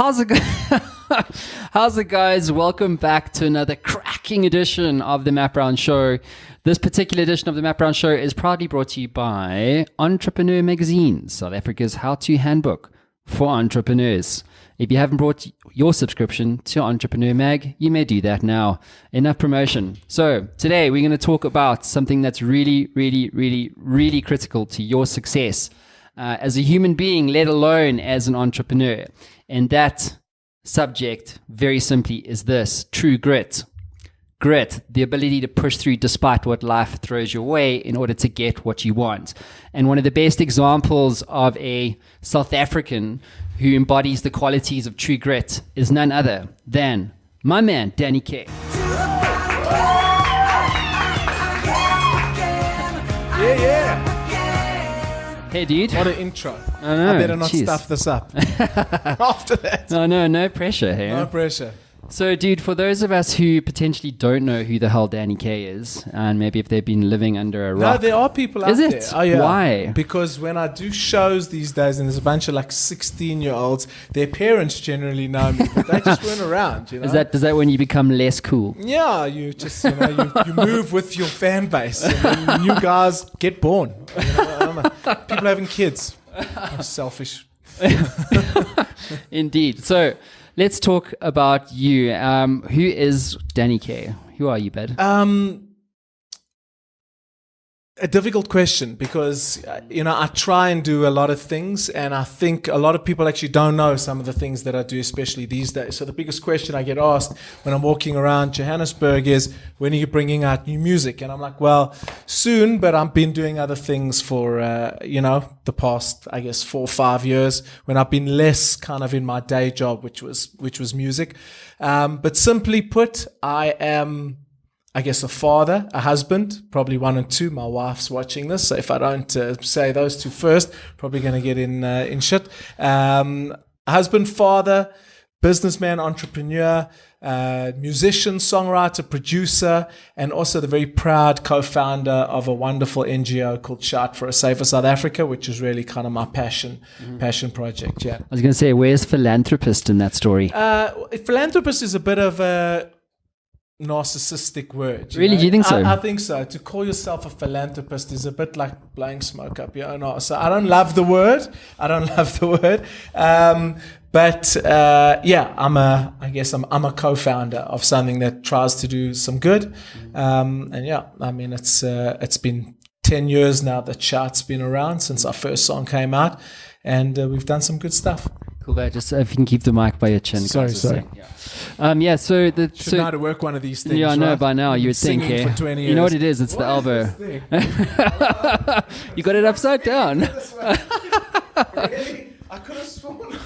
how's it how's it, guys? Welcome back to another cracking edition of the Matt Brown Show. This particular edition of the Matt Brown Show is proudly brought to you by Entrepreneur Magazine, South Africa's how-to handbook for entrepreneurs. If you haven't bought your subscription to Entrepreneur Mag, you may do that now. Enough promotion. So today we're going to talk about something that's really, really, really, really critical to your success as a human being, let alone as an entrepreneur. And that subject, very simply, is this: true grit. Grit, the ability to push through despite what life throws your way in order to get what you want. And one of the best examples of a South African who embodies the qualities of true grit is none other than my man, Danny K. Yeah. Hey, dude. What an intro. I know, I better not jeez. stuff this up. After that. No pressure, hey? No pressure. So, dude, for those of us who potentially don't know who the hell Danny K is, and maybe if they've been living under a rock. No, there are people out there. Is it? Oh, yeah. Why? Because when I do shows these days, and there's a bunch of like 16-year-olds, their parents generally know me, but they just weren't around, you know? Is that when you become less cool? Yeah, you just, you move with your fan base, and then new guys get born. You know, I don't know. People having kids. I'm selfish. Indeed. So, let's talk about you. Who is Danny K? Who are you, bud? A difficult question because, I try and do a lot of things, and I think a lot of people actually don't know some of the things that I do, especially these days. So the biggest question I get asked when I'm walking around Johannesburg is, when are you bringing out new music? And I'm like, well, soon, but I've been doing other things for, the past, I guess, 4 or 5 years when I've been less kind of in my day job, which was music. But simply put, I am, I guess, a father, a husband, probably 1 and 2. My wife's watching this, so if I don't say those 2 first, probably going to get in shit. A husband, father, businessman, entrepreneur, musician, songwriter, producer, and also the very proud co-founder of a wonderful NGO called Shout for a Safer South Africa, which is really kind of my passion project. Yeah. I was going to say, where's philanthropist in that story? Philanthropist is a bit of a narcissistic word. Really? Do you think so? I think so. To call yourself a philanthropist is a bit like blowing smoke up your own arse. So I don't love the word. But I'm a co-founder of something that tries to do some good. It's been 10 years now that Shout's been around since our first song came out, and we've done some good stuff. Cool, but just if you can keep the mic by your chin. Sorry. So Should know how to work one of these things. Yeah, I know right? by now. You would think, Singing yeah. for 20 years. You know what it is? It's the elbow. You got it upside down. Really? I could have sworn.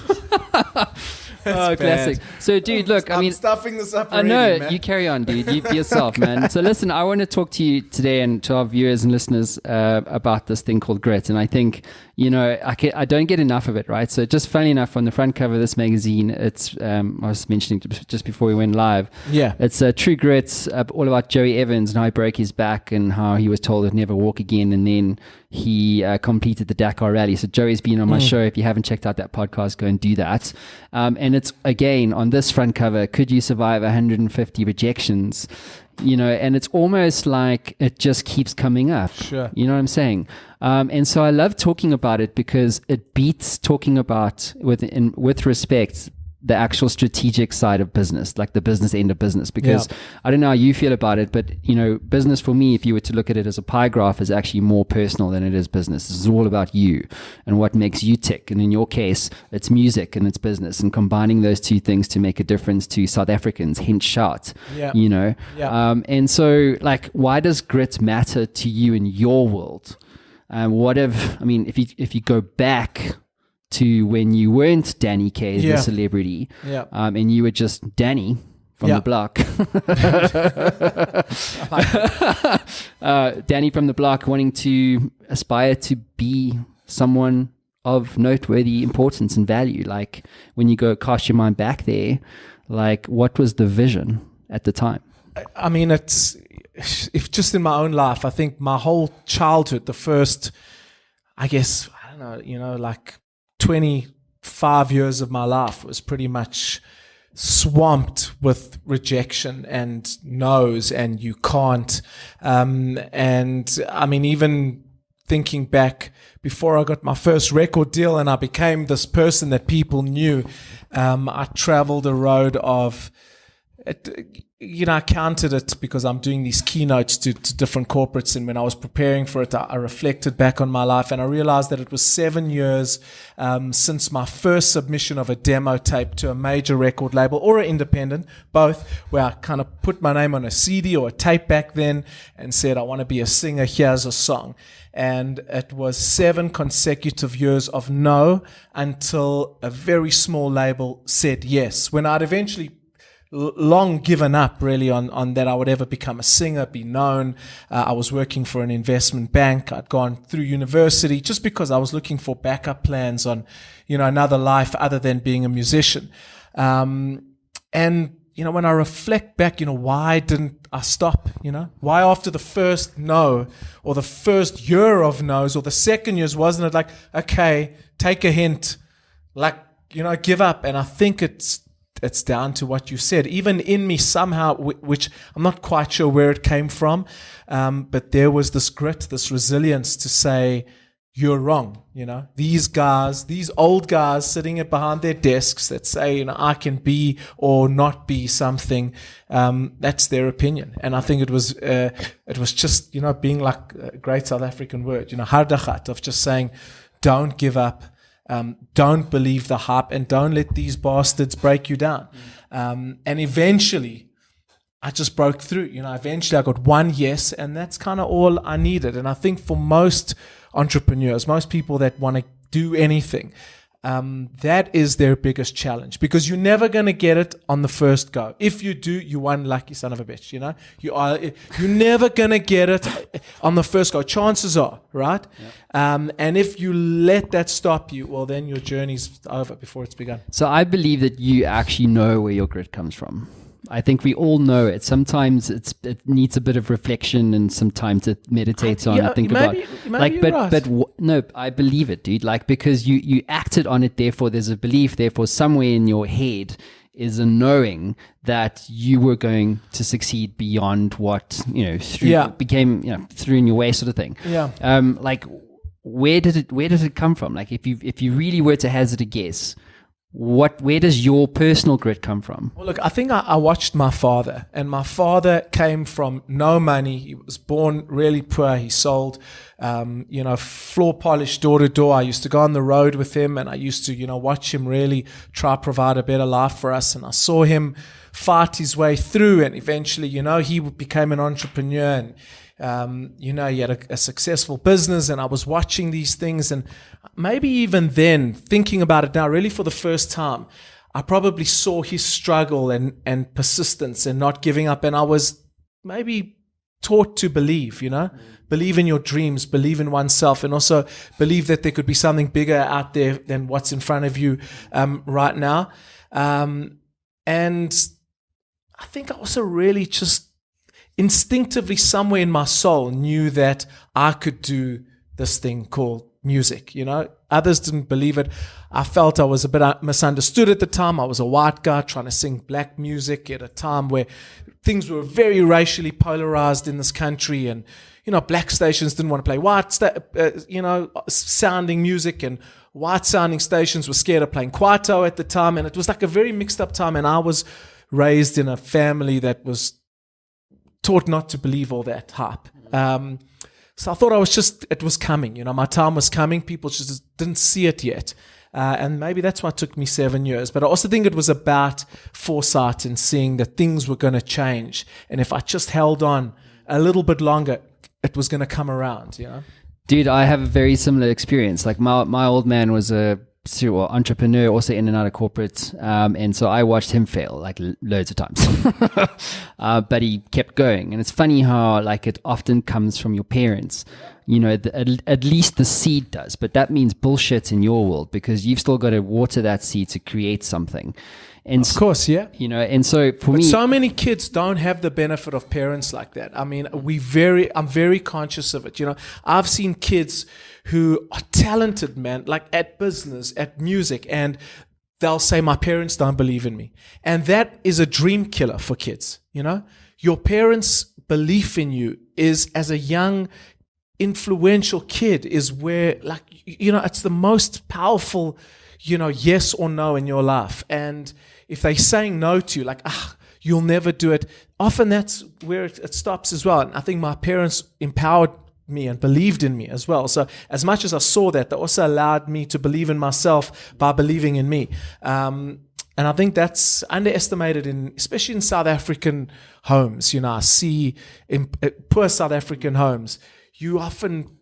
Oh, classic. So, dude, look, I'm stuffing this up I already, know. man. You carry on, dude. You be yourself, man. So, listen, I want to talk to you today and to our viewers and listeners about this thing called grit. And I think, I don't get enough of it, right? So, just funny enough, on the front cover of this magazine, it's, I was mentioning just before we went live. Yeah. It's True Grit, all about Joey Evans and how he broke his back and how he was told he'd never walk again. And then he completed the Dakar Rally. So Joey's been on my show. If you haven't checked out that podcast, go and do that. And it's, again, on this front cover, could you survive 150 rejections? And it's almost like it just keeps coming up. Sure. You know what I'm saying? And so I love talking about it because it beats talking about, with respect, the actual strategic side of business, like the business end of business, because I don't know how you feel about it, but business for me, if you were to look at it as a pie graph, is actually more personal than it is business. This is all about you and what makes you tick. And in your case, it's music and it's business, and combining those 2 things to make a difference to South Africans, hence Shout. And so, like, why does grit matter to you in your world? If you go back to when you weren't Danny K, the celebrity, and you were just Danny from the block. Danny from the block, wanting to aspire to be someone of noteworthy importance and value. Like, when you go cast your mind back there, like, what was the vision at the time? I mean, if just in my own life, I think my whole childhood, the first, I guess, I don't know, like 20 5 years of my life was pretty much swamped with rejection and no's and you can't. And I mean, even thinking back before I got my first record deal and I became this person that people knew, I traveled a road of, I counted it because I'm doing these keynotes to different corporates. And when I was preparing for it, I reflected back on my life and I realized that it was 7 years since my first submission of a demo tape to a major record label or an independent, both, where I kind of put my name on a CD or a tape back then and said, I want to be a singer, here's a song. And it was 7 consecutive years of no until a very small label said yes. When I'd eventually long given up really on that I would ever become a singer, be known. I was working for an investment bank. I'd gone through university just because I was looking for backup plans on, another life other than being a musician. And, when I reflect back, why didn't I stop? Why after the first no or the first year of no's or the second years, wasn't it like, okay, take a hint, give up? And I think it's down to what you said. Even in me somehow, which I'm not quite sure where it came from, but there was this grit, this resilience to say, you're wrong. These old guys sitting behind their desks that say, I can be or not be something, that's their opinion. And I think it was just, being like a great South African word, hardachat, of just saying, don't give up. Don't believe the hype and don't let these bastards break you down. And eventually, I just broke through. Eventually I got one yes, and that's kind of all I needed. And I think for most entrepreneurs, most people that want to do anything, that is their biggest challenge, because you're never going to get it on the first go. If you do, you one lucky son of a bitch. You're never going to get it on the first go. Chances are, right? Yeah. And if you let that stop you, well, then your journey's over before it's begun. So I believe that you actually know where your grit comes from. I think we all know it. Sometimes it needs a bit of reflection and some time to meditate on and think about. No, I believe it, dude. Because you acted on it, therefore there's a belief, therefore somewhere in your head is a knowing that you were going to succeed beyond what threw in your way, sort of thing. Yeah. Where did it come from? If you really were to hazard a guess, where does your personal grit come from? Well, look, I think I watched my father, and my father came from no money. He was born really poor. He sold, floor polish door to door. I used to go on the road with him, and I used to, watch him really try to provide a better life for us. And I saw him fight his way through, and eventually, he became an entrepreneur, and he had a successful business, and I was watching these things, and maybe even then, thinking about it now, really for the first time, I probably saw his struggle and persistence and not giving up, and I was maybe taught to believe, believe in your dreams, believe in oneself, and also believe that there could be something bigger out there than what's in front of you right now. And I think I also really just instinctively somewhere in my soul knew that I could do this thing called music. Others didn't believe it. I felt I was a bit misunderstood at the time. I was a white guy trying to sing black music at a time where things were very racially polarized in this country, and black stations didn't want to play white sounding music, and white sounding stations were scared of playing Kwaito at the time, and it was like a very mixed up time. And I was raised in a family that was taught not to believe all that hype. So I thought it was coming. My time was coming. People just didn't see it yet. And maybe that's why it took me 7 years. But I also think it was about foresight and seeing that things were going to change. And if I just held on a little bit longer, it was going to come around, Dude, I have a very similar experience. My old man was a serial entrepreneur, also in and out of corporate, and so I watched him fail loads of times. But he kept going, and it's funny how it often comes from your parents. at least the seed does. But that means bullshit in your world, because you've still got to water that seed to create something. And of course, yeah. And so for me, so many kids don't have the benefit of parents like that. I mean, I'm very conscious of it. I've seen kids who are talented, man, like at business, at music, and they'll say, my parents don't believe in me. And that is a dream killer for kids. Your parents' belief in you is, as a young, influential kid, is where, like, it's the most powerful, yes or no in your life. And if they're saying no to you, like, you'll never do it, often that's where it stops as well. And I think my parents empowered me and believed in me as well. So as much as I saw that, they also allowed me to believe in myself by believing in me. And I think that's underestimated, especially in South African homes. I see in poor South African homes, you often,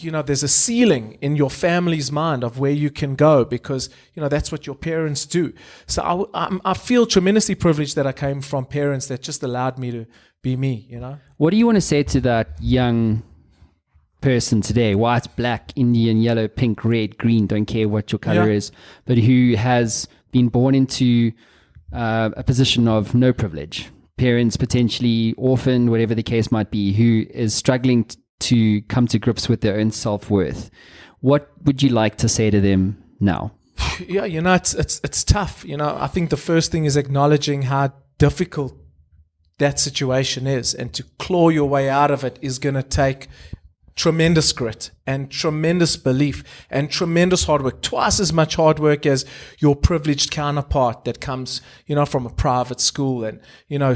there's a ceiling in your family's mind of where you can go, because, that's what your parents do. So I feel tremendously privileged that I came from parents that just allowed me to be me, What do you want to say to that young person today, white, black, Indian, yellow, pink, red, green, don't care what your color is, but who has been born into a position of no privilege, parents potentially orphaned, whatever the case might be, who is struggling to come to grips with their own self-worth? What would you like to say to them now? Yeah, it's tough. I think the first thing is acknowledging how difficult that situation is, and to claw your way out of it is going to take tremendous grit and tremendous belief and tremendous hard work, twice as much hard work as your privileged counterpart that comes, from a private school. And,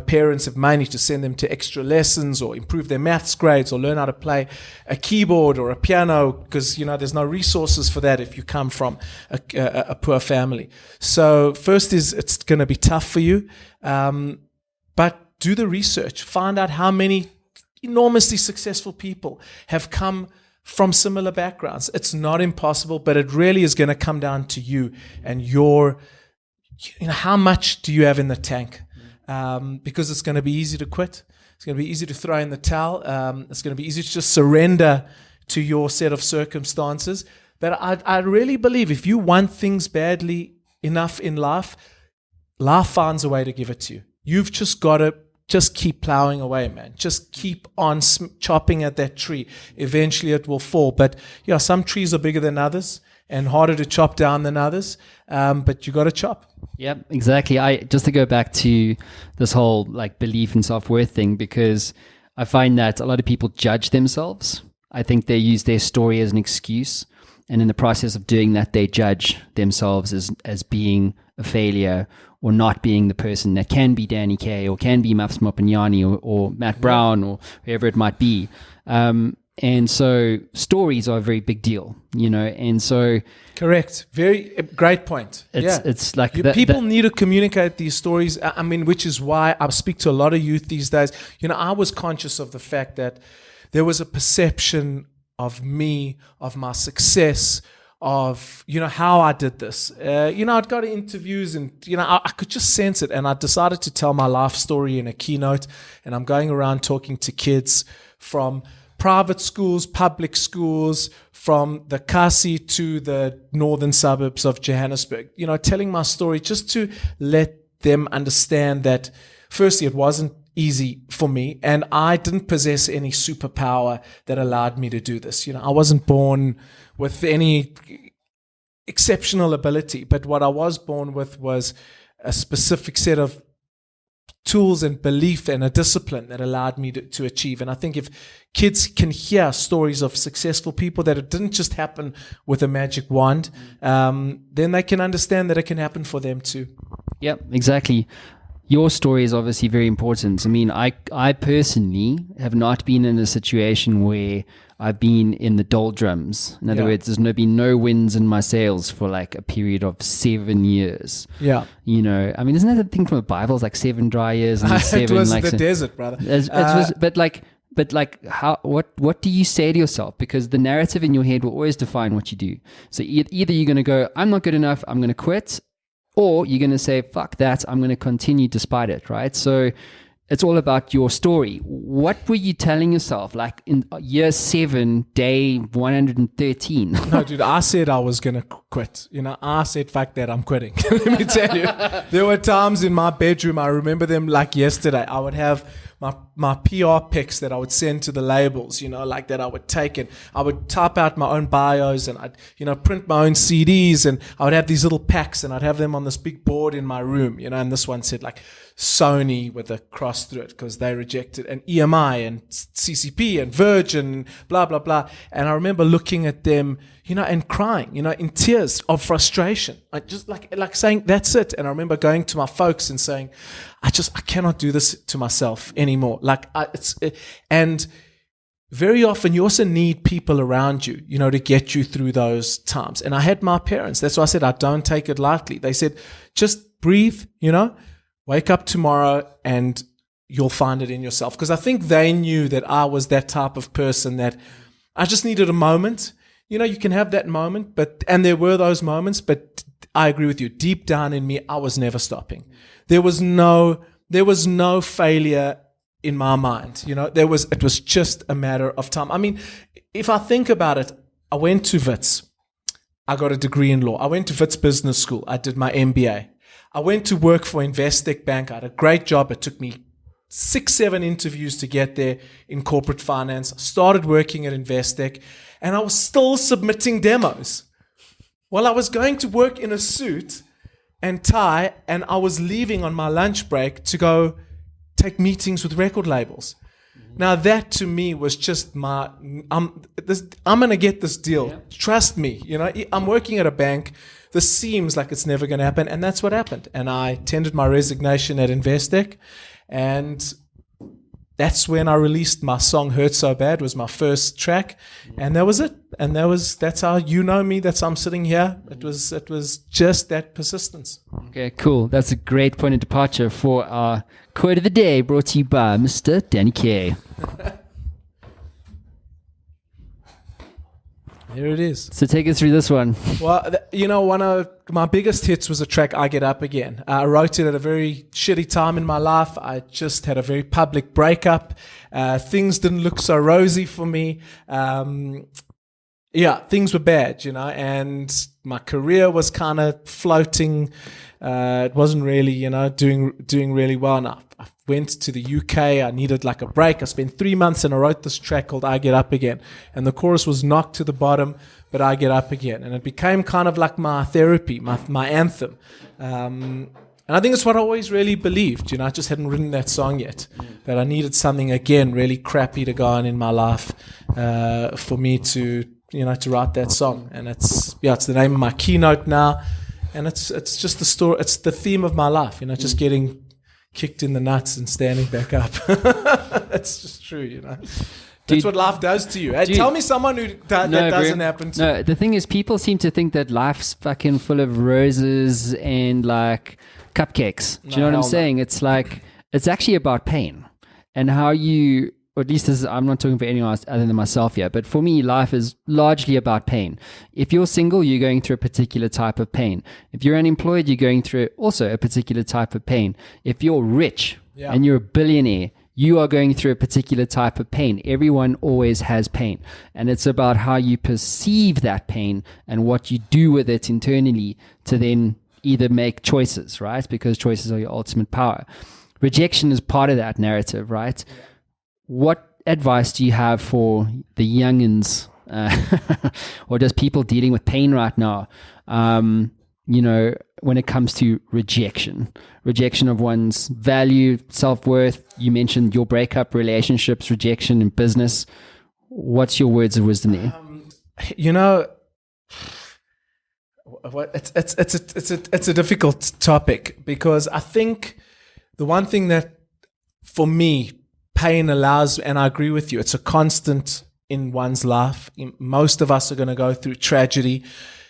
parents have money to send them to extra lessons or improve their maths grades or learn how to play a keyboard or a piano, because, there's no resources for that if you come from a poor family. So first is, it's going to be tough for you, but do the research, find out how many enormously successful people have come from similar backgrounds. It's not impossible, but it really is going to come down to you and how much do you have in the tank? Because it's going to be easy to quit. It's going to be easy to throw in the towel. It's going to be easy to just surrender to your set of circumstances. But I really believe if you want things badly enough in life, life finds a way to give it to you. You've just got to keep plowing away, man. Just keep on chopping at that tree. Eventually it will fall. But some trees are bigger than others and harder to chop down than others. But you got to chop. Yep, exactly. Just to go back to this whole belief and self-worth thing, because I find that a lot of people judge themselves. I think they use their story as an excuse. And in the process of doing that, they judge themselves as being a failure, or not being the person that can be Danny Kaye, or can be Mafs Mopanyani, or Matt Brown, or whoever it might be. And so stories are a very big deal, and so... Correct. Very great point. It's like... people need to communicate these stories, which is why I speak to a lot of youth these days. I was conscious of the fact that there was a perception of me, of my success, of, how I did this. I'd go to interviews and, I could just sense it. And I decided to tell my life story in a keynote. And I'm going around talking to kids from private schools, public schools, from the Kasi to the northern suburbs of Johannesburg, telling my story just to let them understand that, firstly, it wasn't easy for me, and I didn't possess any superpower that allowed me to do this. I wasn't born with any exceptional ability, but what I was born with was a specific set of tools and belief and a discipline that allowed me to achieve. And I think if kids can hear stories of successful people, that it didn't just happen with a magic wand, then they can understand that it can happen for them too. Yep, exactly. Your story is obviously very important. I mean, I personally have not been in a situation where I've been in the doldrums. In other words, there's been no winds in my sails for a period of 7 years. Yeah. Isn't that the thing from the Bible? It's 7 dry years and 7 it was the desert, brother. What do you say to yourself? Because the narrative in your head will always define what you do. So either you're going to go, I'm not good enough, I'm going to quit, or you're going to say, fuck that, I'm going to continue despite it, right? So it's all about your story. What were you telling yourself, like in year 7, day 113? No, dude, I said I was going to quit. I said, fuck that, I'm quitting. Let me tell you. There were times in my bedroom, I remember them like yesterday. I would have my PR pics that I would send to the labels, like that I would take, and I would type out my own bios, and I'd, print my own CDs, and I would have these little packs, and I'd have them on this big board in my room, and this one said like Sony with a cross through it because they rejected, and EMI and CCP and Virgin, blah, blah, blah. And I remember looking at them, and crying, in tears of frustration. I just like saying, that's it. And I remember going to my folks and saying, I cannot do this to myself anymore. And very often you also need people around you, to get you through those times. And I had my parents. That's why I said, I don't take it lightly. They said, just breathe, wake up tomorrow and you'll find it in yourself. Because I think they knew that I was that type of person that I just needed a moment. You can have that moment, and there were those moments, but I agree with you. Deep down in me, I was never stopping. There was no failure in my mind. It was just a matter of time. I mean, if I think about it, I went to Wits. I got a degree in law. I went to Wits Business School. I did my MBA. I went to work for Investec Bank. I had a great job. It took me 6-7 interviews to get there in corporate finance. I started working at Investec, and I was still submitting demos. Well, I was going to work in a suit and tie, and I was leaving on my lunch break to go take meetings with record labels. Now, that to me was just I'm going to get this deal. Yeah. Trust me. I'm working at a bank. This seems like it's never going to happen, and that's what happened. And I tendered my resignation at Investec, and that's when I released my song "Hurt So Bad." Was my first track, and that was it. And that's how you know me. That's how I'm sitting here. It was just that persistence. Okay, cool. That's a great point of departure for our quote of the day, brought to you by Mr. Danny K. Here it is. So take us through this one. Well, one of my biggest hits was a track, "I Get Up Again." I wrote it at a very shitty time in my life. I just had a very public breakup. Things didn't look so rosy for me. Things were bad, and my career was kind of floating. It wasn't really, doing really well. And I went to the UK. I needed like a break. I spent 3 months and I wrote this track called "I Get Up Again." And the chorus was knocked to the bottom, but I get up again. And it became kind of like my therapy, my anthem. And I think it's what I always really believed. I just hadn't written that song yet. That I needed something, again, really crappy to go on in my life for me to write that song. And it's the name of my keynote now. And it's just the story. It's the theme of my life, just getting kicked in the nuts and standing back up. It's just true, That's what life does to you. Hey, tell me someone that doesn't happen to. No, the thing is, people seem to think that life's fucking full of roses and like cupcakes. Do you know what I'm saying? It's like, it's actually about pain and how you, or at least I'm not talking for anyone else other than myself here, but for me, life is largely about pain. If you're single, you're going through a particular type of pain. If you're unemployed, you're going through also a particular type of pain. If you're rich and you're a billionaire, you are going through a particular type of pain. Everyone always has pain. And it's about how you perceive that pain and what you do with it internally to then either make choices, right? Because choices are your ultimate power. Rejection is part of that narrative, right? Yeah. What advice do you have for the youngins or just people dealing with pain right now, when it comes to rejection of one's value, self-worth? You mentioned your breakup, relationships, rejection in business. What's your words of wisdom there? It's a difficult topic because I think the one thing that for me, pain allows, and I agree with you, it's a constant in one's life. Most of us are going to go through tragedy.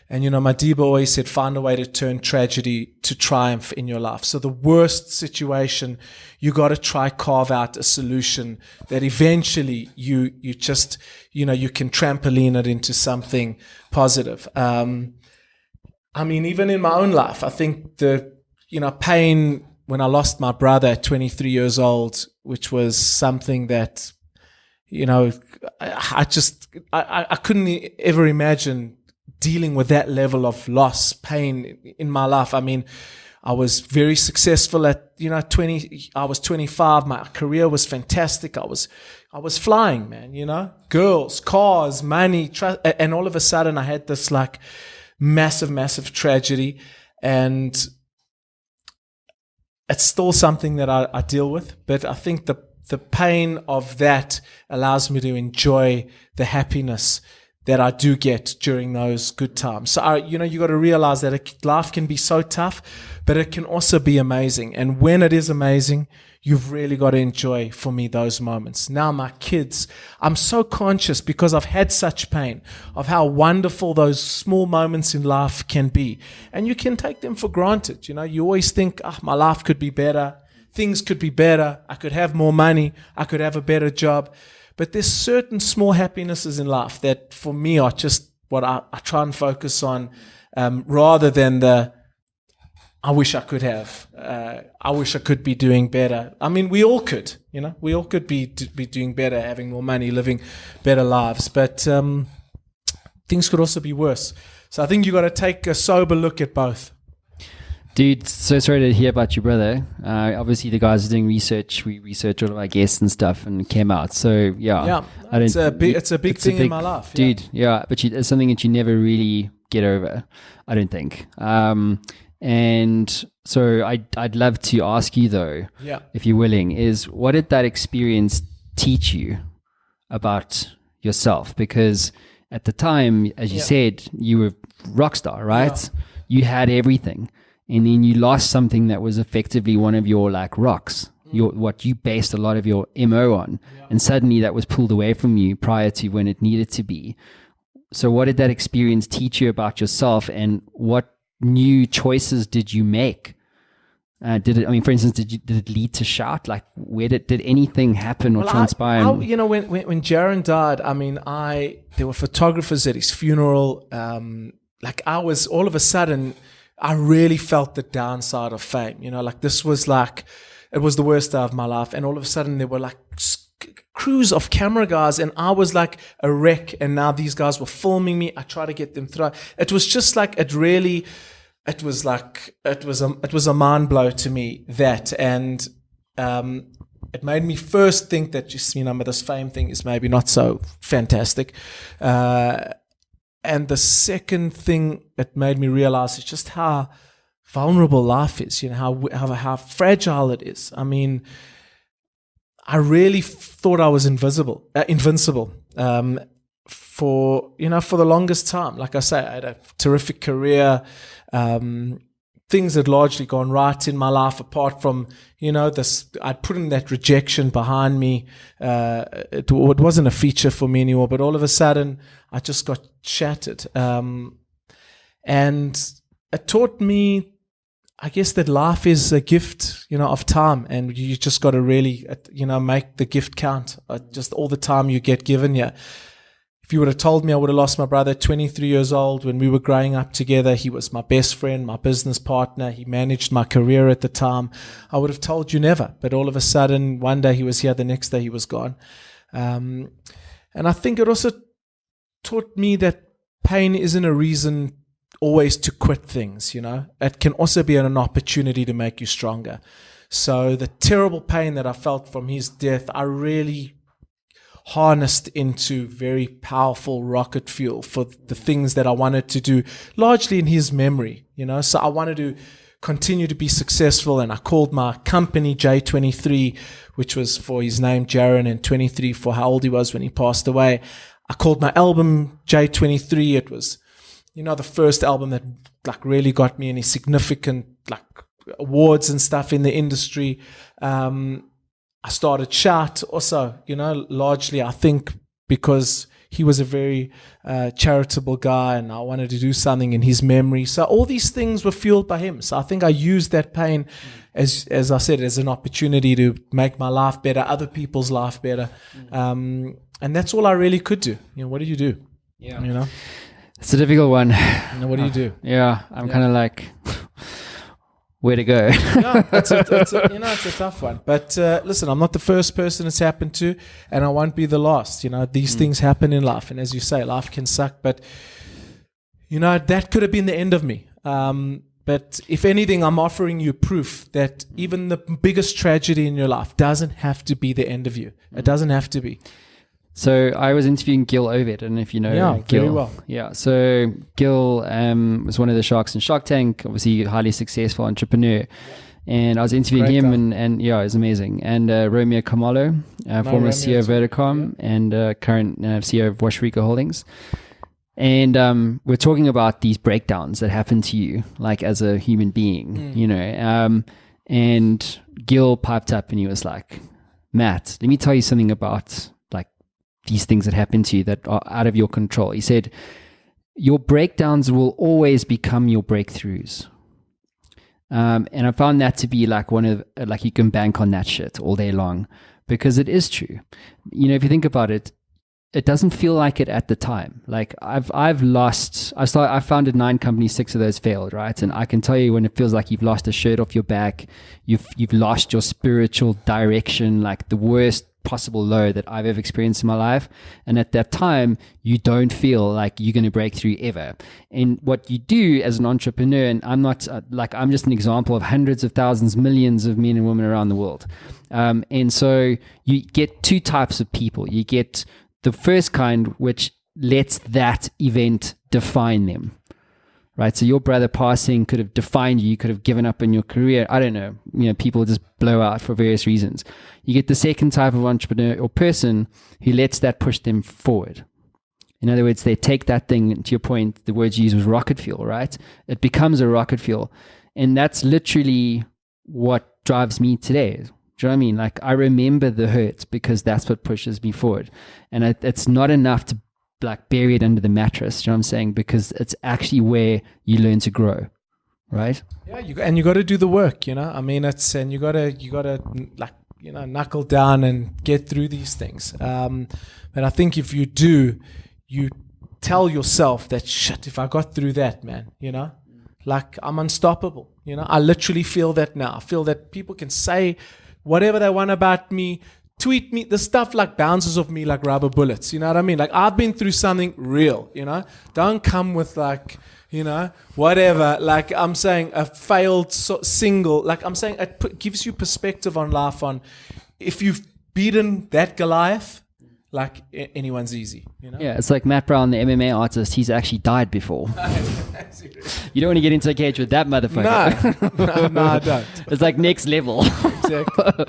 And, Madiba always said, find a way to turn tragedy to triumph in your life. So the worst situation, you got to try carve out a solution that eventually you just, you can trampoline it into something positive. Even in my own life, I think pain when I lost my brother at 23 years old, which was something that, I couldn't ever imagine dealing with that level of loss, pain in my life. I mean, I was very successful at, I was 25. My career was fantastic. I was flying, man, girls, cars, money, and all of a sudden I had this like massive, massive tragedy. And it's still something that I deal with, but I think the pain of that allows me to enjoy the happiness that I do get during those good times. So, you got to realize that life can be so tough, but it can also be amazing. And when it is amazing, you've really got to enjoy, for me, those moments. Now, my kids, I'm so conscious because I've had such pain of how wonderful those small moments in life can be. And you can take them for granted. You always think, my life could be better. Things could be better. I could have more money. I could have a better job. But there's certain small happinesses in life that for me are just what I try and focus on, rather than I wish I could have. I wish I could be doing better. I mean, we all could, we all could be doing better, having more money, living better lives. But things could also be worse. So I think you got to take a sober look at both. Dude, so sorry to hear about your brother. Obviously, the guys are doing research. We research all of our guests and stuff, and it came out. So yeah, it's a big thing in my life, dude. Yeah, but it's something that you never really get over, I don't think. And so I'd love to ask you though, if you're willing, is what did that experience teach you about yourself? Because at the time, as you said, you were rock star, right? Yeah. You had everything. And then you lost something that was effectively one of your like rocks, what you based a lot of your MO on. Yeah. And suddenly that was pulled away from you prior to when it needed to be. So what did that experience teach you about yourself, and what new choices did you make? For instance, did it lead to shout? Like, where did anything happen or transpire? When Jaron died, there were photographers at his funeral. All of a sudden, I really felt the downside of fame. This was it was the worst day of my life. And all of a sudden there were like crews of camera guys, and I was like a wreck. And now these guys were filming me. I tried to get them through. It was just like, it was a mind blow to me, that. And, it made me first think that this fame thing is maybe not so fantastic. And the second thing that made me realize is just how vulnerable life is, how fragile it is. I mean, I really thought I was invincible for the longest time. Like I say, I had a terrific career. Things had largely gone right in my life, apart from, I'd put in that rejection behind me. It wasn't a feature for me anymore, but all of a sudden I just got shattered. And it taught me, I guess, that life is a gift, of time, and you just got to really, make the gift count. Just all the time you get given here. If you would have told me I would have lost my brother at 23 years old when we were growing up together, he was my best friend, my business partner, he managed my career at the time, I would have told you never. But all of a sudden, one day he was here, the next day he was gone. And I think it also taught me that pain isn't a reason always to quit things, It can also be an opportunity to make you stronger. So the terrible pain that I felt from his death, I really harnessed into very powerful rocket fuel for the things that I wanted to do, largely in his memory, So I wanted to continue to be successful, and I called my company J23, which was for his name, Jaron, and 23 for how old he was when he passed away. I called my album J23. It was, the first album that really got me any significant awards and stuff in the industry. I started Shout also, largely I think because he was a very charitable guy, and I wanted to do something in his memory. So all these things were fueled by him. So I think I used that pain, as I said, as an opportunity to make my life better, other people's life better. And that's all I really could do. What do you do? Yeah. It's a difficult one. What do you do? Yeah, I'm kind of like... where to go. Yeah, it's a tough one. But listen, I'm not the first person it's happened to, and I won't be the last. These things happen in life, and as you say, life can suck. But that could have been the end of me. But if anything, I'm offering you proof that even the biggest tragedy in your life doesn't have to be the end of you. It doesn't have to be. So I was interviewing Gil Ovid. I don't know if you know Gil. Very well. Yeah. So Gil was one of the sharks in Shark Tank, obviously a highly successful entrepreneur. And I was interviewing him and yeah, it was amazing. And Romeo Kamalo, former CEO of Vodacom and current CEO of Washrica Holdings. And we're talking about these breakdowns that happen to you, like as a human being, and Gil piped up and he was like, Matt, let me tell you something about like these things that happen to you that are out of your control. He said, your breakdowns will always become your breakthroughs. And I found that to be like like you can bank on that shit all day long because it is true. If you think about it, it doesn't feel like it at the time. Like I founded 9 companies, 6 of those failed, right? And I can tell you when it feels like you've lost a shirt off your back, you've lost your spiritual direction, like the worst possible low that I've ever experienced in my life. And at that time, you don't feel like you're going to break through ever. And what you do as an entrepreneur, and I'm not I'm just an example of hundreds of thousands, millions of men and women around the world. And so you get 2 types of people. You get the first kind, which lets that event define them, right? So your brother passing could have defined you. You could have given up in your career. I don't know. People just blow out for various reasons. You get the second type of entrepreneur or person who lets that push them forward. In other words, they take that thing, to your point, the words you used was rocket fuel, right? It becomes a rocket fuel. And that's literally what drives me today. Do you know what I mean? Like I remember the hurt because that's what pushes me forward. And it's not enough to like bury it under the mattress. Do you know what I'm saying? Because it's actually where you learn to grow, right? Yeah, you got to do the work. I mean, and you got to like knuckle down and get through these things. And I think if you do, you tell yourself that shit. If I got through that, man, like I'm unstoppable. I literally feel that now. I feel that people can say whatever they want about me, tweet me, the stuff like bounces off me like rubber bullets. You know what I mean? Like I've been through something real, Don't come with like, whatever. Like I'm saying a failed single, like I'm saying it gives you perspective on life on if you've beaten that Goliath, like anyone's easy, Yeah, it's like Matt Brown, the MMA artist. He's actually died before. You don't want to get into a cage with that motherfucker. No, I don't. It's like next level. Exactly.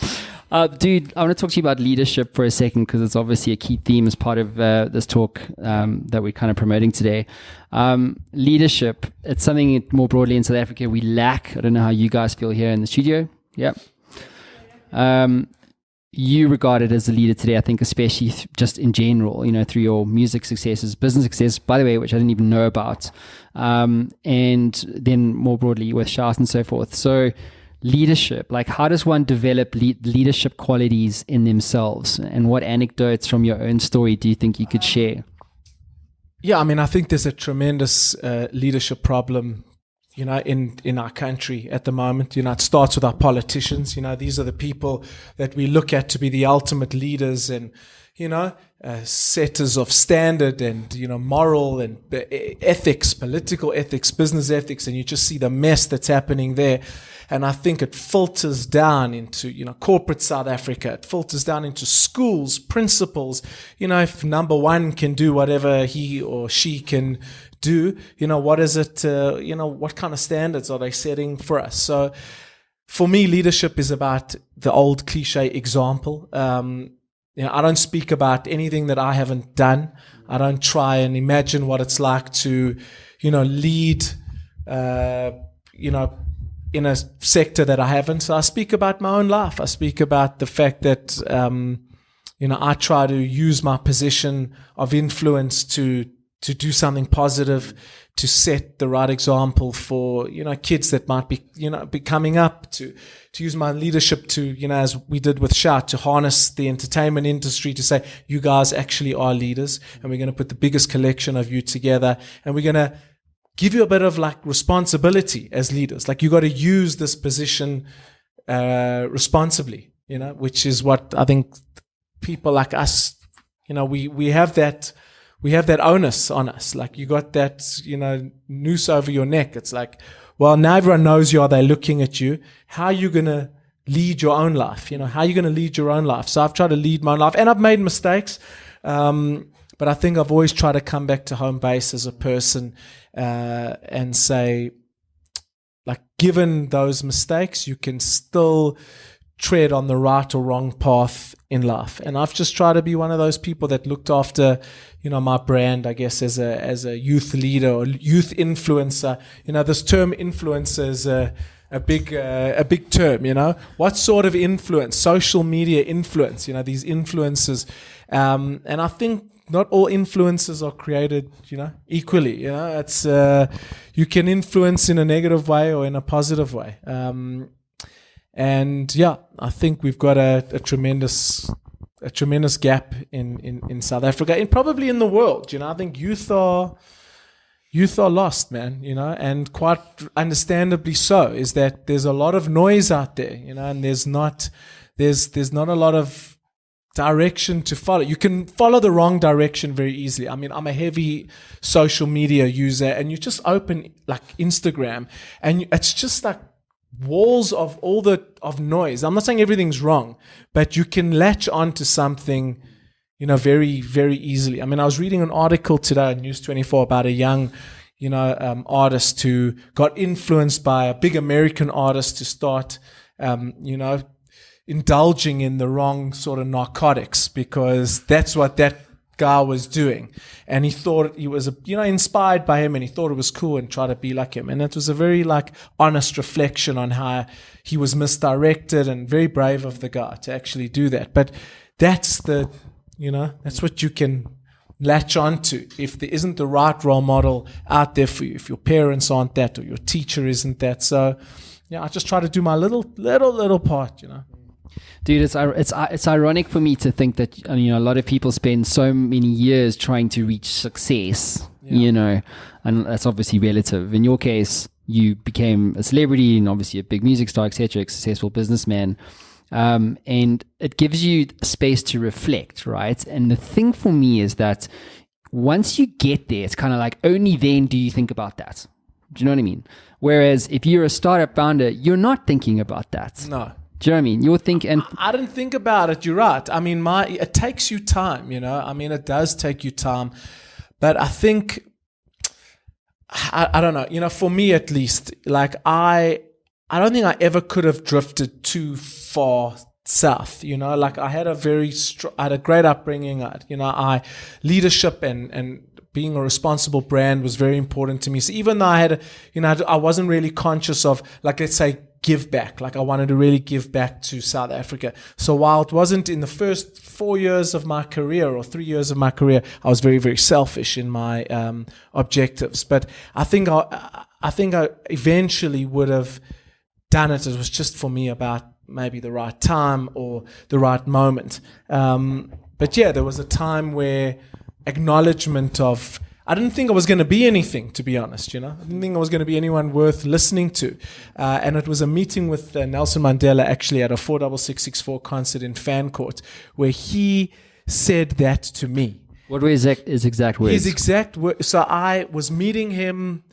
Dude, I want to talk to you about leadership for a second because it's obviously a key theme as part of this talk that we're kind of promoting today. Leadership, it's something more broadly in South Africa we lack. I don't know how you guys feel here in the studio. Yeah. You regard it as a leader today, I think, especially just in general, through your music successes, business success, by the way, which I didn't even know about, and then more broadly with Shout and so forth. So leadership, like how does one develop leadership qualities in themselves? And what anecdotes from your own story do you think you could share? Yeah, I mean, I think there's a tremendous leadership problem in our country at the moment. It starts with our politicians. These are the people that we look at to be the ultimate leaders and, setters of standard and, moral and ethics, political ethics, business ethics. And you just see the mess that's happening there. And I think it filters down into, corporate South Africa. It filters down into schools, principals. If number one can do whatever he or she can do, what is it, what kind of standards are they setting for us? So for me, leadership is about the old cliche example. I don't speak about anything that I haven't done. I don't try and imagine what it's like to, lead, in a sector that I haven't. So I speak about my own life. I speak about the fact that, I try to use my position of influence to do something positive, to set the right example for, kids that might be coming up, to use my leadership to, as we did with Shout, to harness the entertainment industry to say, you guys actually are leaders and we're going to put the biggest collection of you together and we're going to give you a bit of like responsibility as leaders. Like you got to use this position responsibly, which is what I think people like us, we have that onus on us. Like you got that, noose over your neck. It's like, well, now everyone knows you are. They're looking at you. How are you going to lead your own life? How are you going to lead your own life? So I've tried to lead my own life, and I've made mistakes. But I think I've always tried to come back to home base as a person and say, like, given those mistakes, you can still tread on the right or wrong path in life. And I've just tried to be one of those people that looked after, my brand, I guess, as a youth leader or youth influencer. This term influencer is a big term. What sort of influence? Social media influence. These influencers, and I think not all influences are created, equally. It's you can influence in a negative way or in a positive way. And yeah, I think we've got a tremendous gap in South Africa and probably in the world. I think youth are lost, man. And quite understandably so. Is that there's a lot of noise out there, and there's not a lot of direction to follow. You can follow the wrong direction very easily. I mean, I'm a heavy social media user, and you just open like Instagram, and it's just like walls of of noise. I'm not saying everything's wrong, but you can latch onto something, very, very easily. I mean, I was reading an article today on News 24 about a young, artist who got influenced by a big American artist to start, indulging in the wrong sort of narcotics, because that's what that guy was doing, and he thought he was inspired by him, and he thought it was cool and tried to be like him. And it was a very like honest reflection on how he was misdirected, and very brave of the guy to actually do that. But that's that's what you can latch onto if there isn't the right role model out there for you, if your parents aren't that or your teacher isn't that. So yeah, I just try to do my little part. Dude, it's ironic for me to think that a lot of people spend so many years trying to reach success, and that's obviously relative. In your case, you became a celebrity and obviously a big music star, etc., a successful businessman, and it gives you space to reflect, right? And the thing for me is that once you get there, it's kind of like only then do you think about that. Do you know what I mean? Whereas if you're a startup founder, you're not thinking about that. No. Do you know what I mean? You're thinking. I didn't think about it. You're right. I mean, it takes you time. I mean, it does take you time, but I think I don't know. For me at least, like I don't think I ever could have drifted too far south. Like I had I had a great upbringing. Leadership and being a responsible brand was very important to me. So even though I had, I wasn't really conscious of, like, let's say, give back. Like I wanted to really give back to South Africa. So while it wasn't in the first 4 years of my career or 3 years of my career, I was very, very selfish in my objectives. But I think I eventually would have done it. It was just for me about maybe the right time or the right moment. But yeah, there was a time where acknowledgement of, I didn't think I was going to be anything, to be honest. I didn't think I was going to be anyone worth listening to. And it was a meeting with Nelson Mandela, actually, at a 46664 concert in Fan Court, where he said that to me. What were his exact words? His exact words. So I was meeting him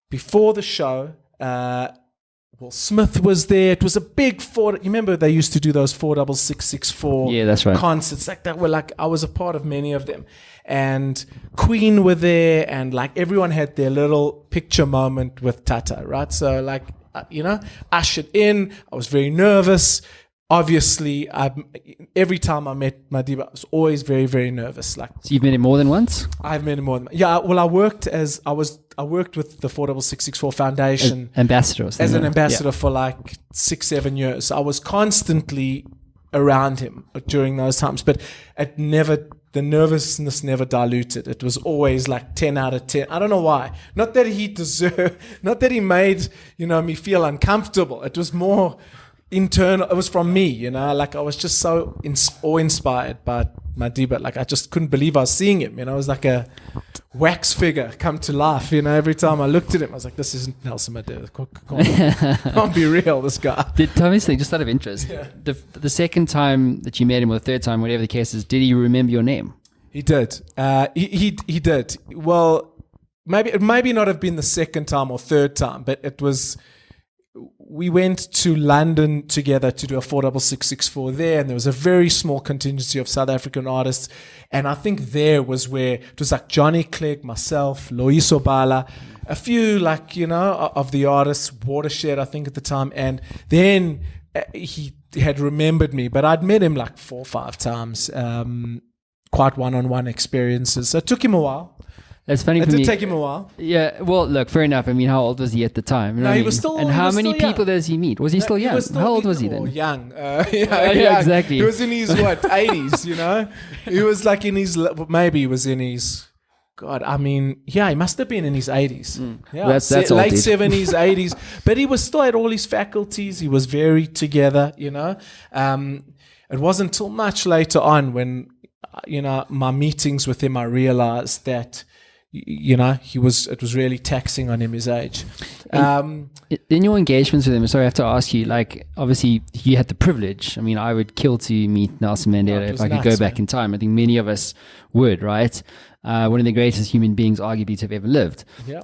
before the show. Will Smith was there. It was a big you remember they used to do those 46664 that's right. concerts like that. I was a part of many of them. And Queen were there, and like everyone had their little picture moment with Tata, right? So like, ushered in. I was very nervous. Obviously, every time I met Madiba, I was always very, very nervous. Like, so you've met him more than once? I've met him more than once. Yeah. Well, I worked with the 46664 Foundation as an ambassador for like 6-7 years. I was constantly around him during those times, but the nervousness never diluted. It was always like 10 out of 10. I don't know why. Not that he made, me feel uncomfortable. It was more internal. It was from me, like I was just so awe-inspired by Madiba. Like, I just couldn't believe I was seeing him. You know, it was like a wax figure come to life. You know, every time I looked at him, I was like, this isn't Nelson Mandela. Can't be real, this guy. Tell me something, just out of interest. Yeah. The second time that you met him, or the third time, whatever the case is, did he remember your name? He did. He did. Well, maybe not have been the second time or third time, but it was. We went to London together to do a 46664 there, and there was a very small contingency of South African artists. And I think there was where it was like Johnny Clegg, myself, Loiso Bala, a few like, you know, of the artists, Watershed, I think at the time. And then he had remembered me, but I'd met him like 4 or 5 times, quite one-on-one experiences. So it took him a while. It's funny it for did me. take him a while. Yeah, well, look, fair enough. I mean, how old was he at the time? You know No, what he I was mean? still. And he how was many still young. people does he meet? Was he still young? How old was he then? Young. Yeah, Young. exactly. He was in his 80s. You know, he was like in his maybe he was in his. God, I mean, yeah, he must have been in his 80s. Yeah, That's late old, dude. 70s, 80s. But he was still had all his faculties. He was very together. You know, it wasn't until much later on when, you know, my meetings with him, I realized that, you know, it was really taxing on him, his age. In your engagements with him, sorry, I have to ask you, like, obviously you had the privilege. I mean, I would kill to meet Nelson Mandela it if was I could nuts, go back in time. I think many of us would, right? One of the greatest human beings arguably to have ever lived. Yeah.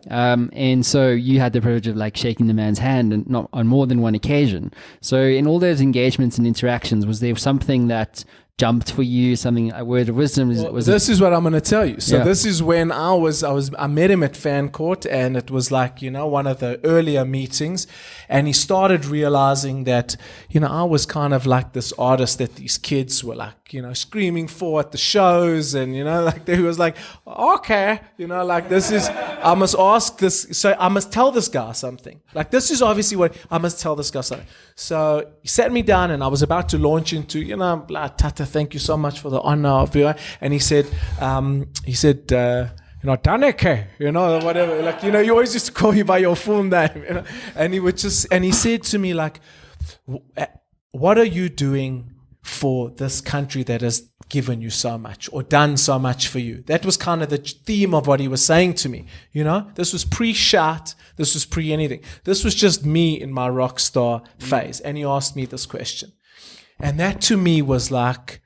And so you had the privilege of like shaking the man's hand, and not on more than one occasion. So in all those engagements and interactions, was there something that jumped for you, something, a word of wisdom? This is what I'm going to tell you. So Yeah. this is when I met him at Fan Court, and it was like, you know, one of the earlier meetings, and he started realizing that, you know, I was kind of like this artist that these kids were like, you know, screaming for at the shows, and, you know, like he was like, okay, you know, like I must ask this, so I must tell this guy something. Like, this is obviously what I must tell this guy something. So he sat me down, and I was about to launch into, you know, blah, Tata, thank you so much for the honor of you. And he said, you know, Daneke, you know, whatever. Like, you know, he always used to call you by your full name, you know. And he said to me, like, what are you doing for this country that has given you so much or done so much for you? That was kind of the theme of what he was saying to me. You know, this was pre-shout, this was pre-anything. This was just me in my rock star phase. And he asked me this question. And that to me was like,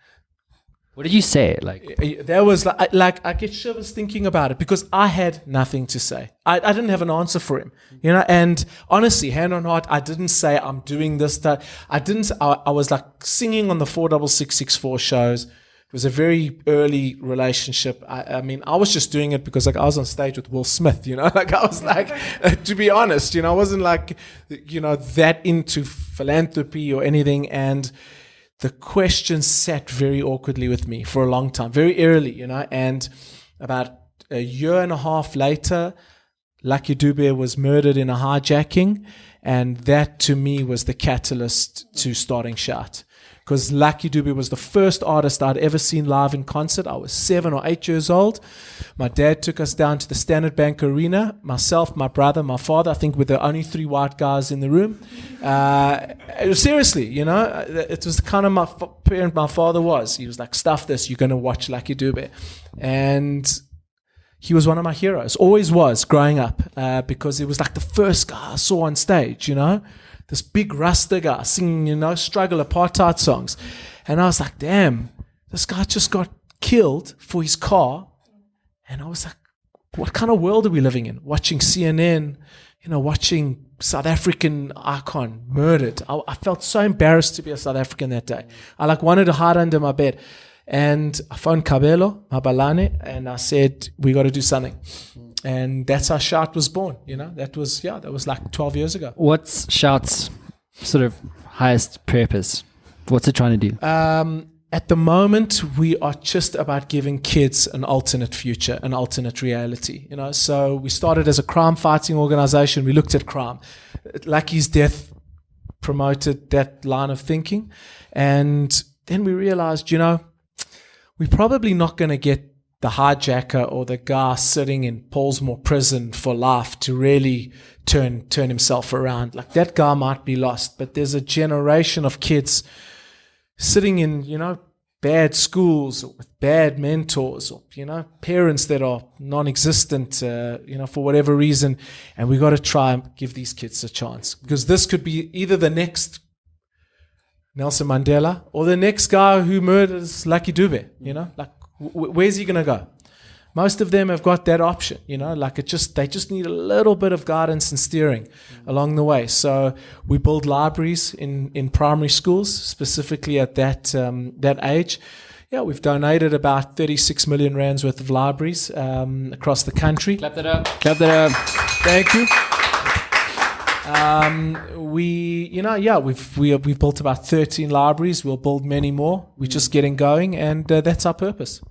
what did you say? Like, there was like I get shivers thinking about it, because I had nothing to say. I didn't have an answer for him, you know. And honestly, hand on heart, I didn't say I'm doing this, that. I was like singing on the 46664 shows. It was a very early relationship. I mean, I was just doing it because like I was on stage with Will Smith, you know. Like I was like, to be honest, you know, I wasn't like, you know, that into philanthropy or anything. And the question sat very awkwardly with me for a long time, very early, you know. And about a year and a half later, Lucky Dube was murdered in a hijacking. And that to me was the catalyst to starting Shout. Because Lucky Dube was the first artist I'd ever seen live in concert. I was 7 or 8 years old. My dad took us down to the Standard Bank Arena. Myself, my brother, my father. I think we're the only 3 white guys in the room. Seriously, you know, it was kind of my parent. My father was. He was like, "Stuff this. You're going to watch Lucky Dube," and he was one of my heroes. Always was growing up, because it was like the first guy I saw on stage. You know. This big Rasta guy singing, you know, struggle apartheid songs. And I was like, damn, this guy just got killed for his car. And I was like, what kind of world are we living in? Watching CNN, you know, watching South African icon murdered. I felt so embarrassed to be a South African that day. I like wanted to hide under my bed. And I phoned Kabelo, Mabalane, and I said, we got to do something. And that's how Shout was born, you know. That was like 12 years ago. what's Shout's sort of highest purpose? What's it trying to do? At the moment, we are just about giving kids an alternate future, an alternate reality, you know. So we started as a crime fighting organization. We looked at crime. Lucky's death promoted that line of thinking. And then we realized, you know, we're probably not going to get the hijacker or the guy sitting in Paulsmoor prison for life to really turn himself around. Like, that guy might be lost, but there's a generation of kids sitting in, you know, bad schools or with bad mentors or, parents that are non-existent, for whatever reason. And we got to try and give these kids a chance, because this could be either the next Nelson Mandela or the next guy who murders Lucky Dube, where's he going to go? Most of them have got that option, they just need a little bit of guidance and steering along the way. So we build libraries in primary schools, specifically at that age. Yeah, we've donated about 36 million rands worth of libraries across the country. Clap that up. Clap that up. Thank you. We've built about 13 libraries. We'll build many more. We're just getting going, and that's our purpose.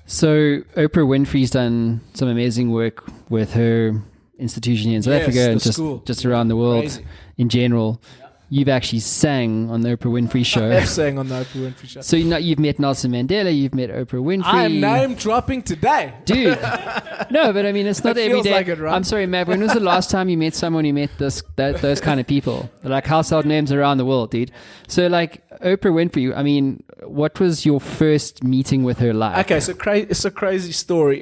So Oprah Winfrey's done some amazing work with her institution here in South Africa and just around the world. Crazy. In general. Yeah. You've actually sang on the Oprah Winfrey Show. I have sang on the Oprah Winfrey Show. So you've met Nelson Mandela, you've met Oprah Winfrey. I'm name dropping today. Dude. No, but I mean, it's not every day. Like it, right? I'm sorry, Matt, when was the last time you met someone who met those kind of people? They're like household names around the world, dude. So like Oprah Winfrey, I mean, what was your first meeting with her like? Okay, so it's a crazy story.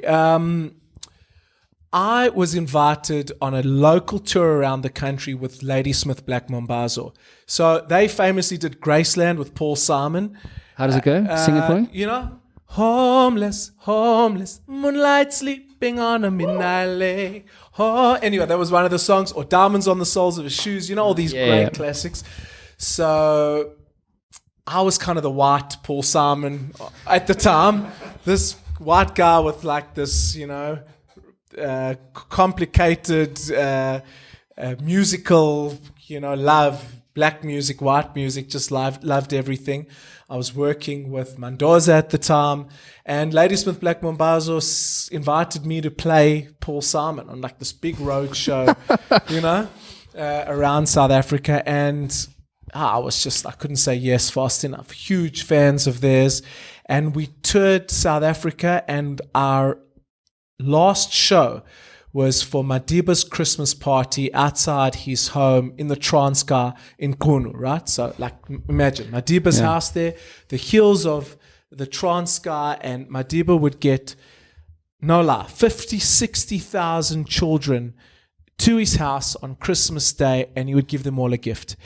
I was invited on a local tour around the country with Ladysmith Black Mambazo. So they famously did Graceland with Paul Simon. How does it go? Sing it for me. Homeless, moonlight sleeping on a midnight lake. Anyway, that was one of the songs. Or Diamonds on the Soles of His Shoes. All these great classics. So I was kind of the white Paul Simon at the time. This white guy with like this, complicated musical, love, black music, white music, just loved everything. I was working with Mendoza at the time, and Ladysmith Black Mambazo invited me to play Paul Simon on like this big road show, around South Africa. And I couldn't say yes fast enough. Huge fans of theirs. And we toured South Africa, and our last show was for Madiba's Christmas party outside his home in the Transkei in Kunu, right? So, like, imagine Madiba's house there, the hills of the Transkei, and Madiba would get, no lie, 50, 60,000 children to his house on Christmas Day, and he would give them all a gift.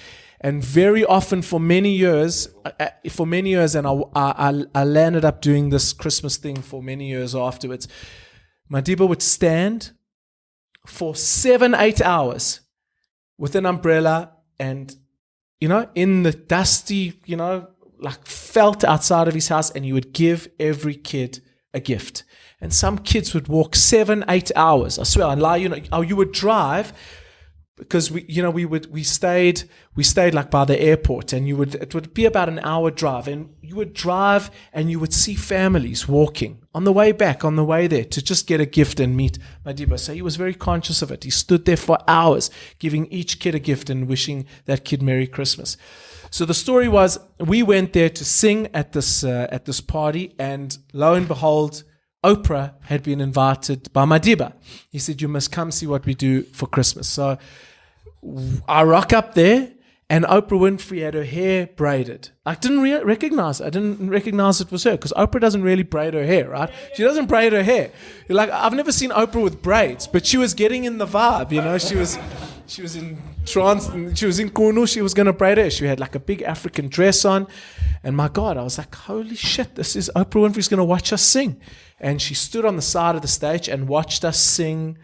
And very often, for many years, and I landed up doing this Christmas thing for many years afterwards, Madiba would stand for 7-8 hours with an umbrella and, in the dusty, like felt outside of his house, and he would give every kid a gift. And some kids would walk 7-8 hours. I swear, I lie, you would drive, because we stayed like by the airport, and it would be about an hour drive, and you would drive and you would see families walking on the way back, on the way there, to just get a gift and meet Madiba. So he was very conscious of it. He stood there for hours giving each kid a gift and wishing that kid Merry Christmas. So the story was, we went there to sing at this party, and lo and behold, Oprah had been invited by Madiba. He said, "You must come see what we do for Christmas." So I rock up there, and Oprah Winfrey had her hair braided. I didn't recognize it was her, because Oprah doesn't really braid her hair, right? She doesn't braid her hair. Like, I've never seen Oprah with braids, but she was getting in the vibe, She was in trance, she was in Kunu, she was going to braid her hair. She had like a big African dress on, and my God, I was like, holy shit, this is Oprah Winfrey's going to watch us sing. And she stood on the side of the stage and watched us sing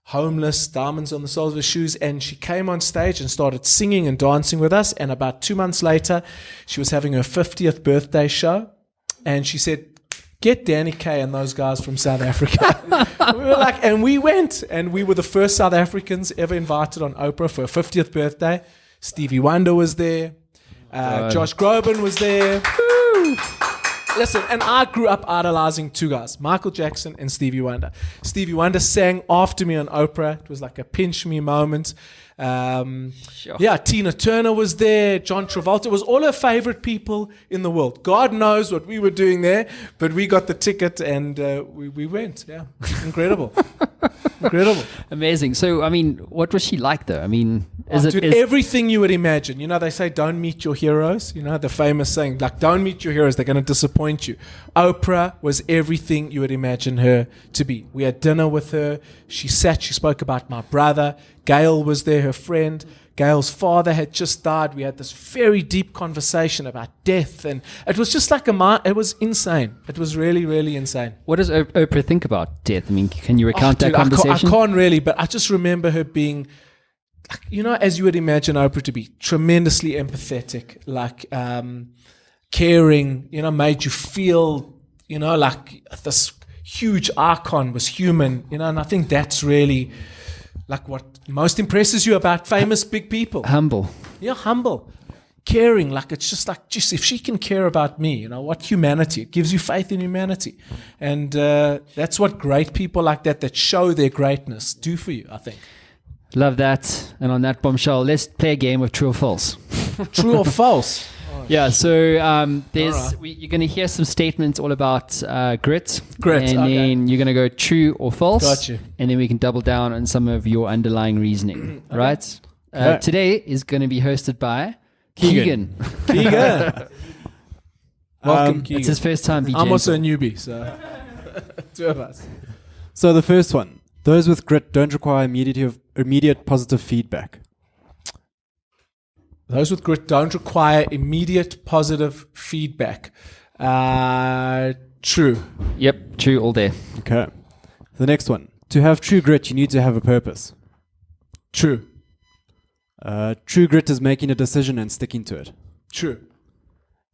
Homeless, Diamonds on the Soles of Her Shoes, and she came on stage and started singing and dancing with us. And about 2 months later, she was having her 50th birthday show, and she said, "Get Danny Kaye and those guys from South Africa." We were like, and we went, and we were the first South Africans ever invited on Oprah for her 50th birthday. Stevie Wonder was there, Josh Groban was there. Woo! Listen, and I grew up idolizing two guys, Michael Jackson and Stevie Wonder. Stevie Wonder sang after me on Oprah. It was like a pinch me moment. Sure. Yeah, Tina Turner was there, John Travolta. It was all her favorite people in the world. God knows what we were doing there, but we got the ticket, and we went. Yeah, incredible. Incredible. Amazing. So, I mean, what was she like, though? I mean, Dude, everything you would imagine. You know, they say don't meet your heroes. You know, the famous saying, like, don't meet your heroes, they're going to disappoint you. Oprah was everything you would imagine her to be. We had dinner with her. She spoke about my brother. Gail was there, her friend. Gail's father had just died. We had this very deep conversation about death. And it was just like it was insane. It was really, really insane. What does Oprah think about death? I mean, can you recount that conversation? I can't really, but I just remember her being, you know, as you would imagine Oprah to be, tremendously empathetic, like caring, you know, made you feel, you know, like this huge icon was human, you know, and I think that's really like what most impresses you about famous big people. Humble. Yeah, humble. Caring, like it's just like, just if she can care about me, you know, what humanity, it gives you faith in humanity. And that's what great people like that show their greatness do for you, I think. Love that. And on that bombshell, let's play a game of true or false. True or false? Yeah, so you're going to hear some statements all about grit. And then you're going to go true or false. Gotcha. And then we can double down on some of your underlying reasoning. Right? Today is going to be hosted by Keegan. Welcome, Keegan. It's his first time DJing. I'm also a newbie, so two of us. So the first one. Those with grit don't require immediate positive feedback. Those with grit don't require immediate positive feedback. True. Yep, true all day. Okay. The next one. To have true grit, you need to have a purpose. True. True grit is making a decision and sticking to it. True.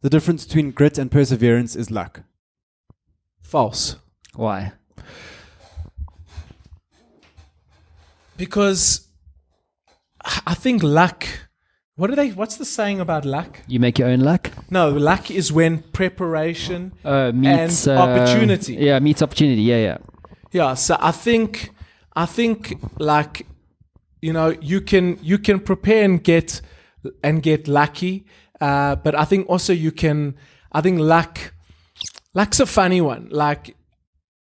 The difference between grit and perseverance is luck. False. Why? Because I think luck, what's the saying about luck? You make your own luck? No, luck is when preparation meets and opportunity. Yeah, meets opportunity. Yeah. Yeah, so I think like, you know, you can prepare and get lucky, but I think also I think luck's a funny one. Like,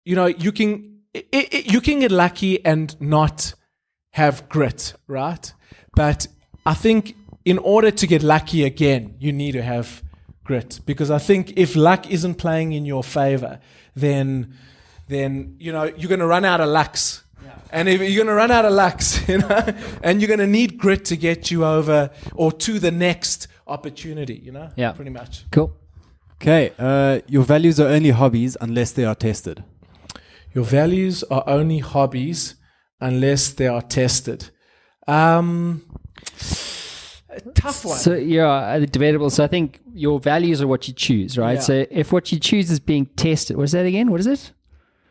you know, you can get lucky and not have grit, right? But I think in order to get lucky again, you need to have grit, because I think if luck isn't playing in your favor, then you know you're going to run out of lucks. Yeah. And if you're going to run out of lucks, you know, and you're going to need grit to get you over or to the next opportunity, you know? Yeah. Pretty much. Cool. Okay. Your values are only hobbies unless they are tested. Your values are only hobbies unless they are tested. A tough one. So debatable. So I think your values are what you choose, right? Yeah. So if what you choose is being tested, what is that again? What is it?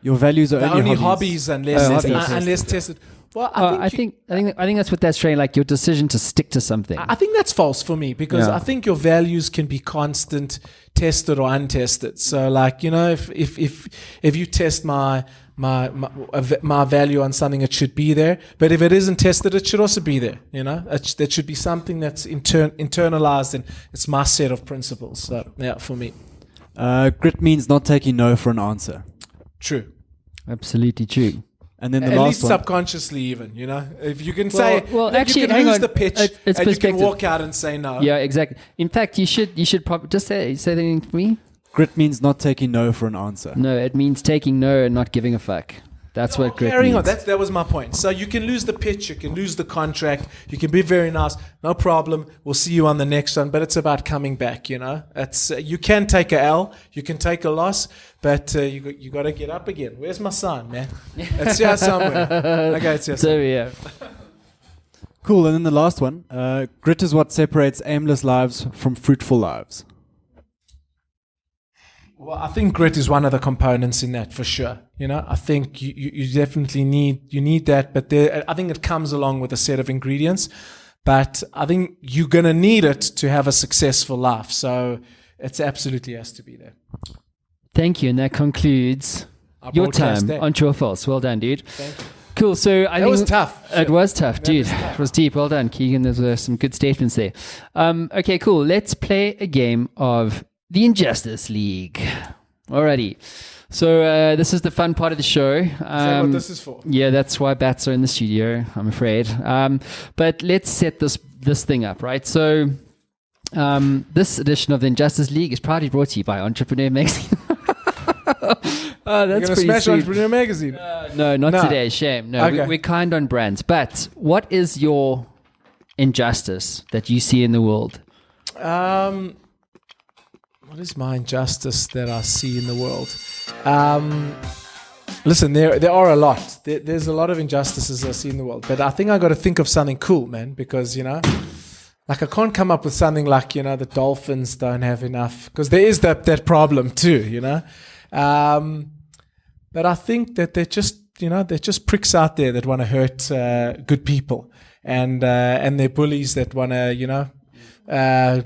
Your values are only hobbies unless tested. Well, I think that's what that's saying. Like your decision to stick to something. I think that's false for me, because I think your values can be constant, tested or untested. So, like, you know, if you test my value on something, it should be there. But if it isn't tested, it should also be there. You know, that should be something that's internalized, and it's my set of principles. So, yeah, for me, grit means not taking no for an answer. True. Absolutely true. And then the at last least one, subconsciously, even, you know, if you can say, actually, you can lose the pitch, it's and you can perspective. walk out and say no. Yeah, exactly. In fact, you should probably just say that for me. Grit means not taking no for an answer. No, it means taking no and not giving a fuck. That's what grit means. On. That was my point. So you can lose the pitch, you can lose the contract, you can be very nice, no problem. We'll see you on the next one. But it's about coming back. You know, it's you can take a L, you can take a loss, but you got to get up again. Where's my son, man? It's here somewhere. Okay, it's here. So yeah. Cool. And then the last one, grit is what separates aimless lives from fruitful lives. Well, I think grit is one of the components in that, for sure. You know, I think you definitely need that, but I think it comes along with a set of ingredients. But I think you're going to need it to have a successful life. So it absolutely has to be there. Thank you, and that concludes your time on True or False. Well done, dude. Thank you. Cool. So I think it was tough. It was tough, dude. It was deep. Well done, Keegan. There's some good statements there. Okay, cool. Let's play a game of the Injustice League. Alrighty. So this is the fun part of the show. Is that what this is for? Yeah, that's why bats are in the studio, I'm afraid. But let's set this thing up, right? So this edition of the Injustice League is proudly brought to you by Entrepreneur Magazine. Oh, that's You're going to pretty smash sweet. Entrepreneur Magazine? No, not today. Shame. No, Okay. we're kind on brands. But what is your injustice that you see in the world? What is my injustice that I see in the world? Listen, there are a lot. There's a lot of injustices I see in the world. But I think I got to think of something cool, man, because, like I can't come up with something like, the dolphins don't have enough, because there is that problem too, But I think that they're just pricks out there that want to hurt good people, and they're bullies that want to,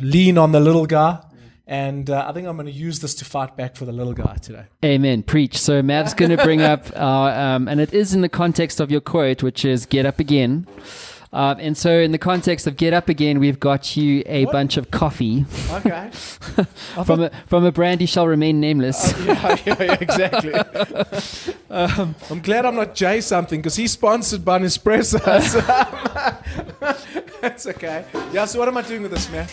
lean on the little guy. And I think I'm going to use this to fight back for the little guy today. Amen. Preach. So Mav's going to bring up, and it is in the context of your quote, which is "Get up again." And so, in the context of "Get up again," we've got you a bunch of coffee. Okay. from a brand you shall remain nameless. Yeah, exactly. I'm glad I'm not Jay something, because he's sponsored by Nespresso. That's okay. Yeah, so what am I doing with this, man?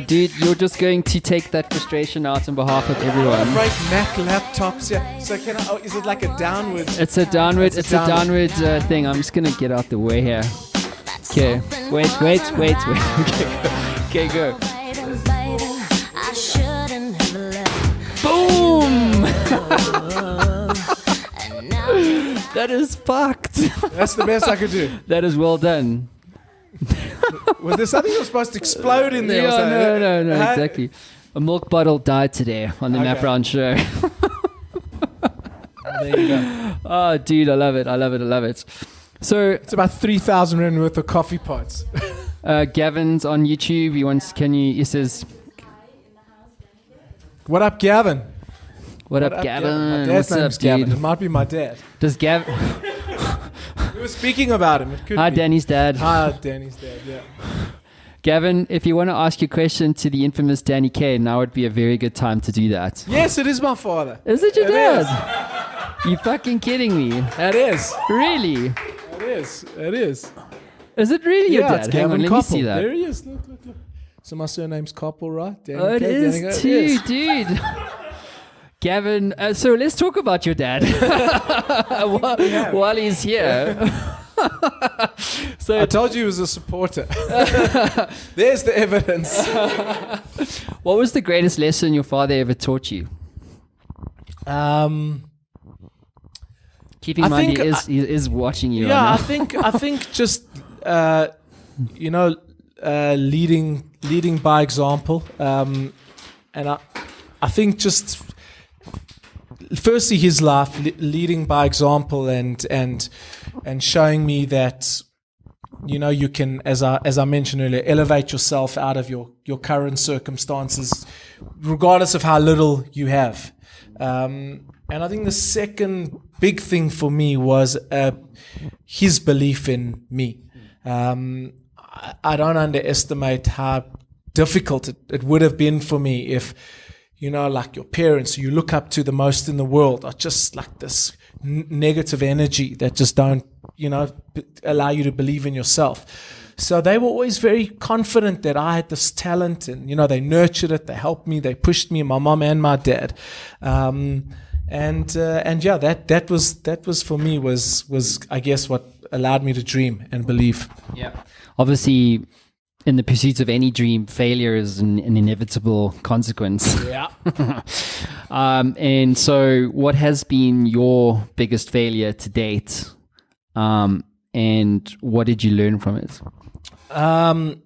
Dude, you're just going to take that frustration out on behalf of I everyone. break Mac laptops. Yeah. So is it like a downward? It's a downward. It's a downward thing. I'm just gonna get out the way here. Okay. Wait. Okay, go. Boom! That is fucked. That's the best I could do. That is well done. Was there something that was supposed to explode in there? or something? No, exactly. A milk bottle died today on the Matt Okay. Brown Show. There you go. Oh, dude, I love it. So, It's about 3,000 rand worth of coffee pots. Gavin's on YouTube. He says, What up, Gavin? what up, My Gavin? dad's What's up, name's Gavin. dude? It might be my dad. Does Gavin... We were speaking about him. It could Hi, be. Danny's dad. Hi, Danny's dad. Yeah. Gavin, if you want to ask your question to the infamous Danny K, now would be a very good time to do that. Yes, it is my father. Is it your It dad? You fucking kidding me? It is. Really? It is. It is. Is it really your Yeah, dad? it's Hang on, Gavin let me Koppel. see that. There he is. Look. So my surname's Koppel, right? Danny Oh, it K, Danny is K. too, Yes. dude. Gavin, so let's talk about your dad while he's here. I told you he was a supporter. There's the evidence. What was the greatest lesson your father ever taught you? Keep in I mind think he is watching you. Yeah, right now. I think just leading by example, and I think just firstly his life leading by example and showing me that you can, as I mentioned earlier, elevate yourself out of your current circumstances, regardless of how little you have. And I think the second big thing for me was his belief in me. I don't underestimate how difficult it would have been for me if, like your parents who you look up to the most in the world are just like this negative energy that just don't, allow you to believe in yourself. So they were always very confident that I had this talent, and they nurtured it, they helped me, they pushed me, my mom and my dad. That was for me was I guess what allowed me to dream and believe. Yeah. Obviously, in the pursuit of any dream, failure is an inevitable consequence. Yeah. And so, what has been your biggest failure to date? And what did you learn from it? I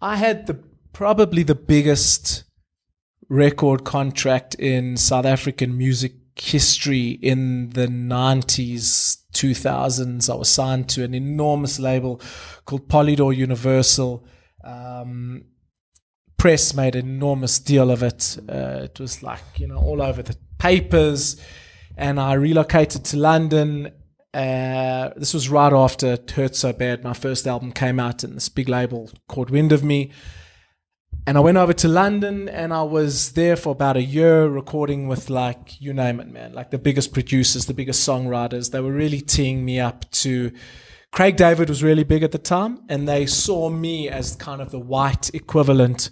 had probably the biggest record contract in South African music history in the 90s, 2000s. I was signed to an enormous label called Polydor Universal. Press made an enormous deal of it. It was like, all over the papers. And I relocated to London. This was right after It Hurt So Bad. My first album came out in this big label called Wind of Me. And I went over to London, and I was there for about a year recording with, like, you name it, man, like the biggest producers, the biggest songwriters. They were really teeing me up to... Craig David was really big at the time, and they saw me as kind of the white equivalent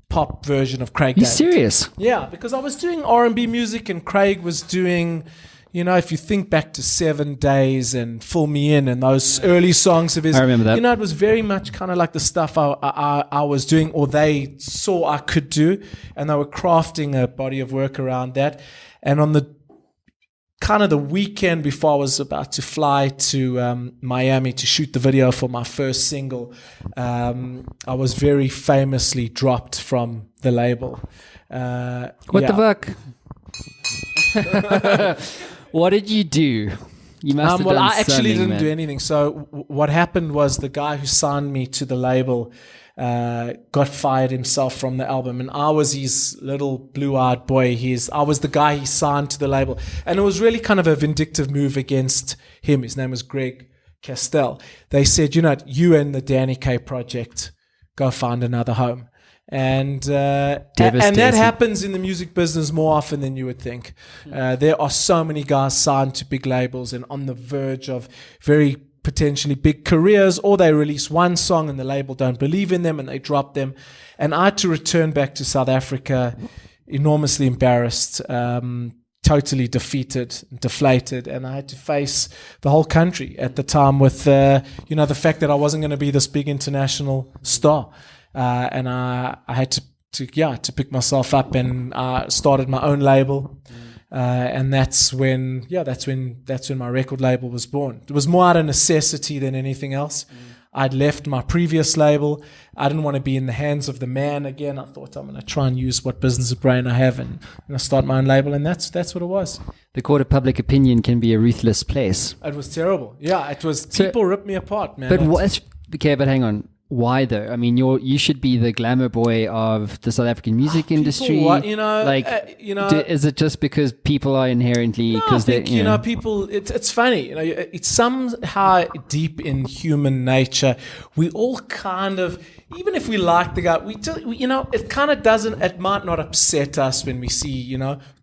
pop version of Craig You David. serious? Yeah, because I was doing R&B music, and Craig was doing... You know, if you think back to 7 Days and Fill Me In and those early songs of his, I remember that. You know, it was very much kind of like the stuff I was doing, or they saw I could do, and they were crafting a body of work around that. And on the kind of the weekend before I was about to fly to Miami to shoot the video for my first single, I was very famously dropped from the label. What the fuck? What did you do? You must have well, done I actually something, didn't man. do anything. So what happened was the guy who signed me to the label got fired himself from the album, and I was his little blue-eyed boy. I was the guy he signed to the label, and it was really kind of a vindictive move against him. His name was Greg Castell. They said, you know, you and the Danny Kaye project, go find another home. And that happens in the music business more often than you would think. There are so many guys signed to big labels and on the verge of very potentially big careers, or they release one song and the label don't believe in them and they drop them. And I had to return back to South Africa enormously embarrassed, totally defeated, deflated, and I had to face the whole country at the time with the fact that I wasn't going to be this big international star. And I had to pick myself up, and I started my own label, and that's when my record label was born. It was more out of necessity than anything else. I'd left my previous label. I didn't want to be in the hands of the man again. I thought, I'm going to try and use what business brain I have, and I start my own label, and that's what it was. The court of public opinion can be a ruthless place. It was terrible. Yeah, it was. People ripped me apart, man. But hang on. Why though? I mean, you should be the glamour boy of the South African music industry. Is it just because people are inherently? No, I think people. It's funny. It's somehow deep in human nature. We all kind of, even if we like the guy, it kind of doesn't. It might not upset us when we see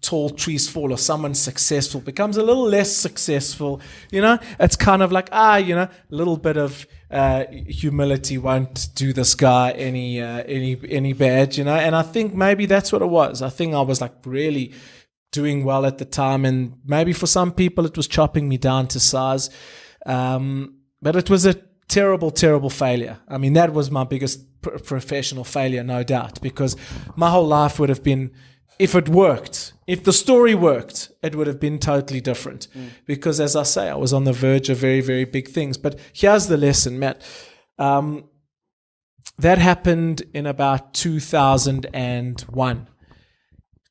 tall trees fall or someone successful becomes a little less successful. It's kind of like a little bit of. Humility won't do this guy any bad, and I think maybe that's what it was. I think I was like really doing well at the time, and maybe for some people it was chopping me down to size, but it was a terrible failure. I mean, that was my biggest professional failure, no doubt, because my whole life would have been, if it worked, if the story worked, it would have been totally different. Because as I say, I was on the verge of very, very big things. But here's the lesson, Matt. That happened in about 2001.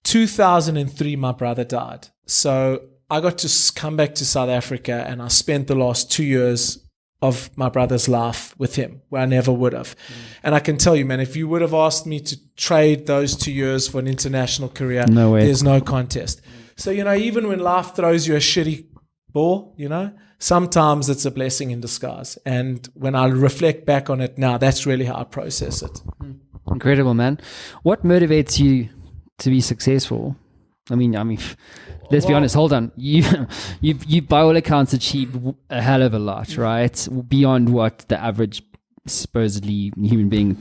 2003, my brother died. So I got to come back to South Africa, and I spent the last 2 years of my brother's life with him, where I never would have. And I can tell you, man, if you would have asked me to trade those 2 years for an international career, no way. There's no contest. So, even when life throws you a shitty ball, sometimes it's a blessing in disguise. And when I reflect back on it now, that's really how I process it. Incredible, man. What motivates you to be successful? I mean, let's be honest. Hold on, you by all accounts achieved a hell of a lot, right? Beyond what the average, supposedly human being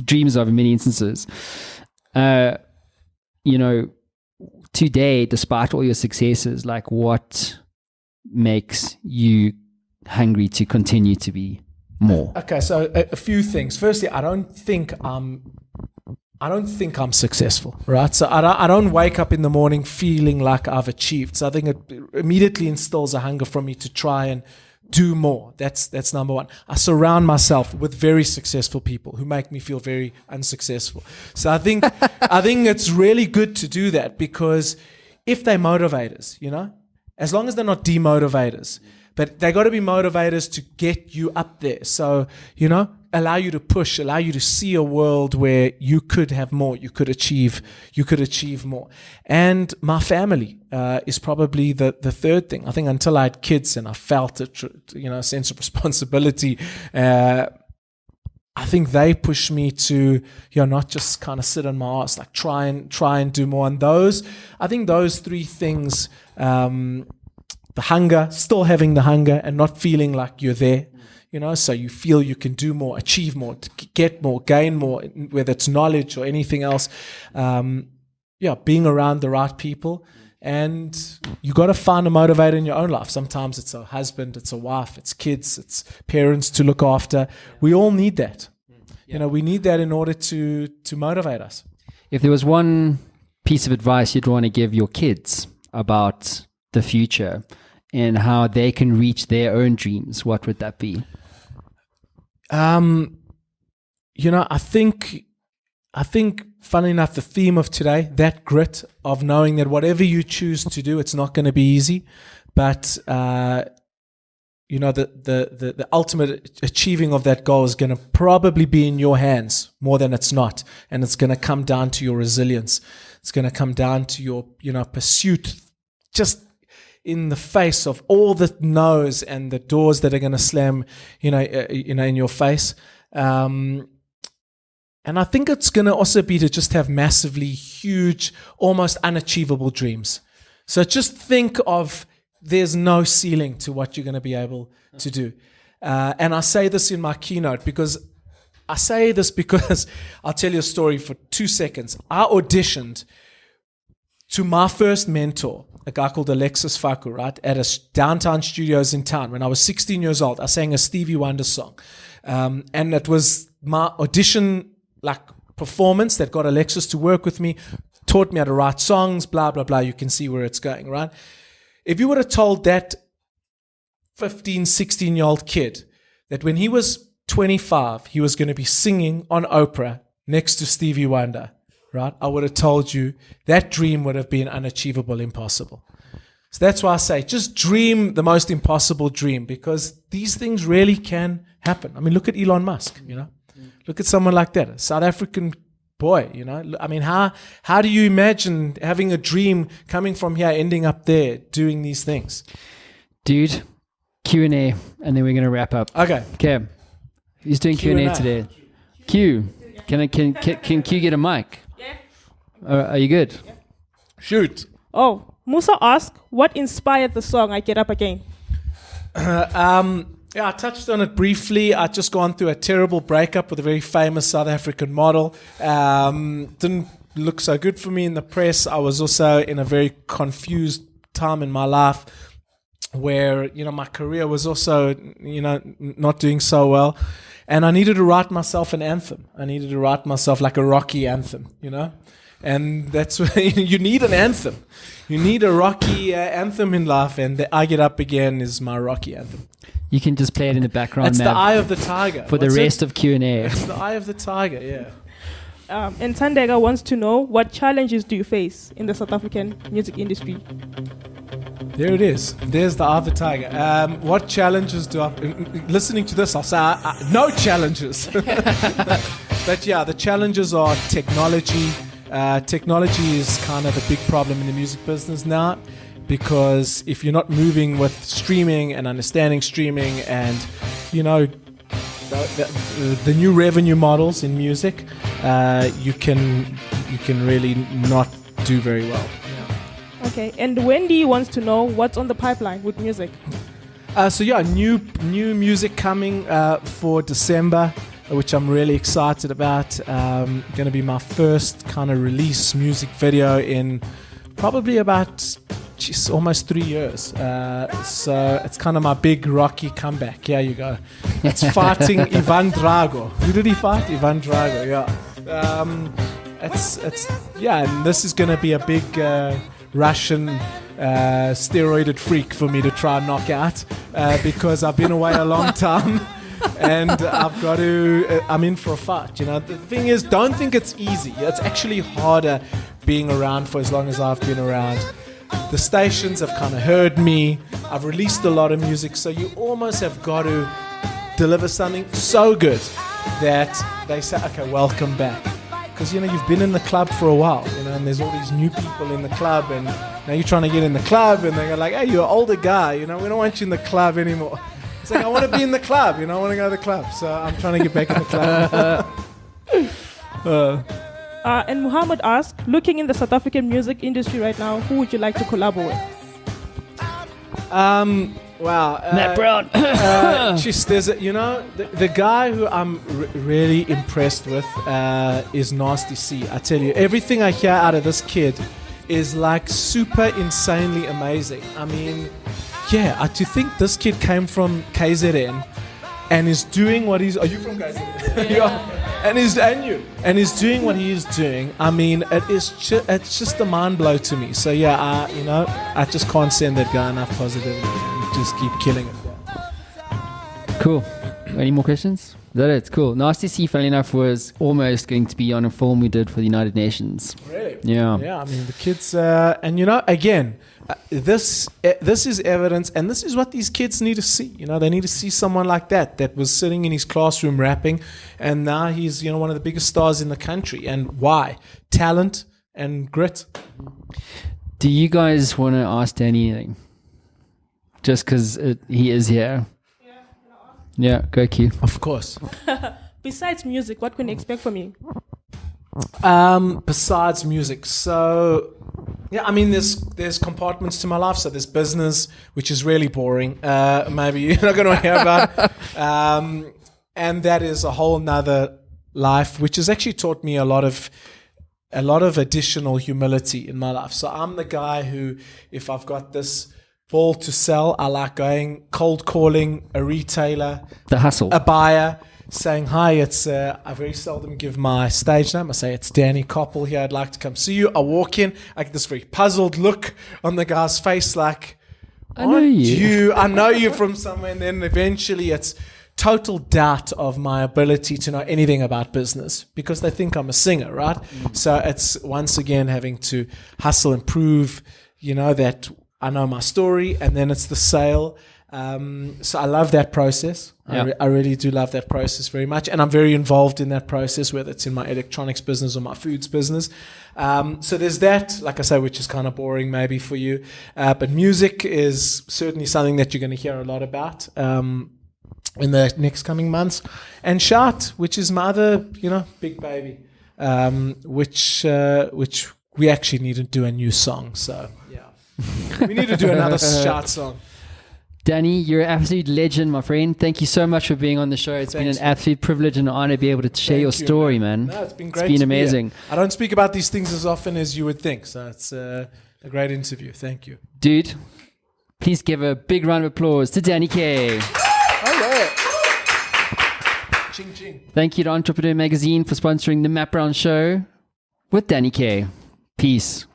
dreams of in many instances. Today, despite all your successes, like, what makes you hungry to continue to be more? Okay, so a few things. Firstly, I don't think I'm successful, right? So I don't wake up in the morning feeling like I've achieved. So I think it immediately instills a hunger from me to try and do more. That's number one. I surround myself with very successful people who make me feel very unsuccessful. So I think it's really good to do that, because if they're motivators, as long as they're not demotivators, but they got to be motivators to get you up there. So, allow you to push, allow you to see a world where you could have more, you could achieve more. And my family is probably the third thing. I think until I had kids and I felt a sense of responsibility, I think they push me to, not just kind of sit on my ass, like try and do more. And I think those three things, the hunger, still having the hunger and not feeling like you're there, so you feel you can do more, achieve more, get more, gain more, whether it's knowledge or anything else. Being around the right people. And you got to find a motivator in your own life. Sometimes it's a husband, it's a wife, it's kids, it's parents to look after. We all need that. We need that in order to motivate us. If there was one piece of advice you'd want to give your kids about the future and how they can reach their own dreams, what would that be? I think, funnily enough, the theme of today, that grit of knowing that whatever you choose to do, it's not going to be easy, but the ultimate achieving of that goal is going to probably be in your hands more than it's not, and it's going to come down to your resilience. It's going to come down to your pursuit, just in the face of all the no's and the doors that are going to slam, in your face. And I think it's going to also be to just have massively huge, almost unachievable dreams. So just think of there's no ceiling to what you're going to be able to do. And I say this in my keynote because I'll tell you a story for 2 seconds. I auditioned to my first mentor, a guy called Alexis Faku, right, at a downtown studios in town. When I was 16 years old, I sang a Stevie Wonder song. And it was my audition performance that got Alexis to work with me, taught me how to write songs, blah, blah, blah. You can see where it's going, right? If you would have told that 15, 16-year-old kid that when he was 25, he was going to be singing on Oprah next to Stevie Wonder, right? I would have told you that dream would have been unachievable, impossible. So that's why I say just dream the most impossible dream, because these things really can happen. I mean, look at Elon Musk, Look at someone like that, a South African boy, I mean, how do you imagine having a dream coming from here, ending up there, doing these things? Dude, Q&A, and then we're going to wrap up. Okay. Who's doing Q&A today? Q. Can Q get a mic? Yeah. Are you good? Yeah. Shoot. Oh, Musa asked, what inspired the song I Get Up Again? I touched on it briefly. I'd just gone through a terrible breakup with a very famous South African model. Didn't look so good for me in the press. I was also in a very confused time in my life where, my career was also, not doing so well. And I needed to write myself an anthem. I needed to write myself like a Rocky anthem, And that's where you need an anthem. You need a Rocky anthem in life, and the I Get Up Again is my Rocky anthem. You can just play it in the background. It's the Eye of the Tiger. For the rest of Q&A. It's the Eye of the Tiger, yeah. And Tandega wants to know, what challenges do you face in the South African music industry? There it is. There's the Eye of the Tiger. What challenges do I... Listening to this, I'll say no challenges. But yeah, the challenges are technology. Technology is kind of a big problem in the music business now, because if you're not moving with streaming and understanding streaming and, the new revenue models in music, you can really not do very well. Yeah. Okay, and Wendy wants to know what's on the pipeline with music. New music coming for December, which I'm really excited about. Going to be my first kind of release music video in probably about almost 3 years. So it's kind of my big Rocky comeback. Here you go. It's fighting Ivan Drago. Who did he fight? Ivan Drago, yeah. And this is going to be a big Russian steroided freak for me to try and knock out, because I've been away a long time. And I'm in for a fight. The thing is, don't think it's easy. It's actually harder being around for as long as I've been around. The stations have kind of heard me. I've released a lot of music, so you almost have got to deliver something so good that they say, okay, welcome back. Because, you've been in the club for a while, and there's all these new people in the club, and now you're trying to get in the club, and they're like, hey, you're an older guy, we don't want you in the club anymore. It's like, I want to be in the club, I want to go to the club. So I'm trying to get back in the club. And Muhammad asked, looking in the South African music industry right now, who would you like to collaborate with? Wow. Matt Brown. Just there's the guy who I'm really impressed with is Nasty C. I tell you, everything I hear out of this kid is like super insanely amazing. I mean, to think this kid came from KZN and is doing what he's. Are you from KZN? Yeah. And is doing what he is doing. I mean, it's just a mind blow to me. So I just can't send that guy enough positivity and just keep killing it. Cool. Any more questions? Is that it? Cool. Nasty C, funny enough, was almost going to be on a film we did for the United Nations. Really? Yeah. Yeah. I mean, the kids, again. This is evidence, and this is what these kids need to see. They need to see someone like that was sitting in his classroom rapping, and now he's one of the biggest stars in the country. And why? Talent and grit. Do you guys want to ask Danny anything? Just because he is here. Yeah, go Q. Of course. Besides music, what can you expect from you? Besides music, so I mean, there's compartments to my life. So there's business, which is really boring. Maybe you're not going to hear about, and that is a whole nother life, which has actually taught me a lot of additional humility in my life. So I'm the guy who, if I've got this ball to sell, I like going cold calling a retailer, The hustle. a buyer, saying, hi, it's I very seldom give my stage name. I say, it's Danny Koppel here. I'd like to come see you. I walk in. I get this very puzzled look on the guy's face like, I know you. I know you from somewhere. And then eventually it's total doubt of my ability to know anything about business because they think I'm a singer, right? So it's once again having to hustle and prove, that I know my story, and then it's the sale. So I love that process. Yeah. I really do love that process very much. And I'm very involved in that process, whether it's in my electronics business or my foods business. So there's that, like I say, which is kind of boring maybe for you. But music is certainly something that you're going to hear a lot about in the next coming months. And Shout, which is my other, big baby, which we actually need to do a new song. So, yeah. We need to do another Shout song. Danny, you're an absolute legend, my friend. Thank you so much for being on the show. It's been an absolute privilege and an honor to be able to share your story, man. No, it's been great. It's been amazing. I don't speak about these things as often as you would think, so it's a great interview. Thank you. Dude, please give a big round of applause to Danny K. Oh, yeah. Ching, ching. Thank you to Entrepreneur Magazine for sponsoring the Matt Brown Show with Danny K. Peace.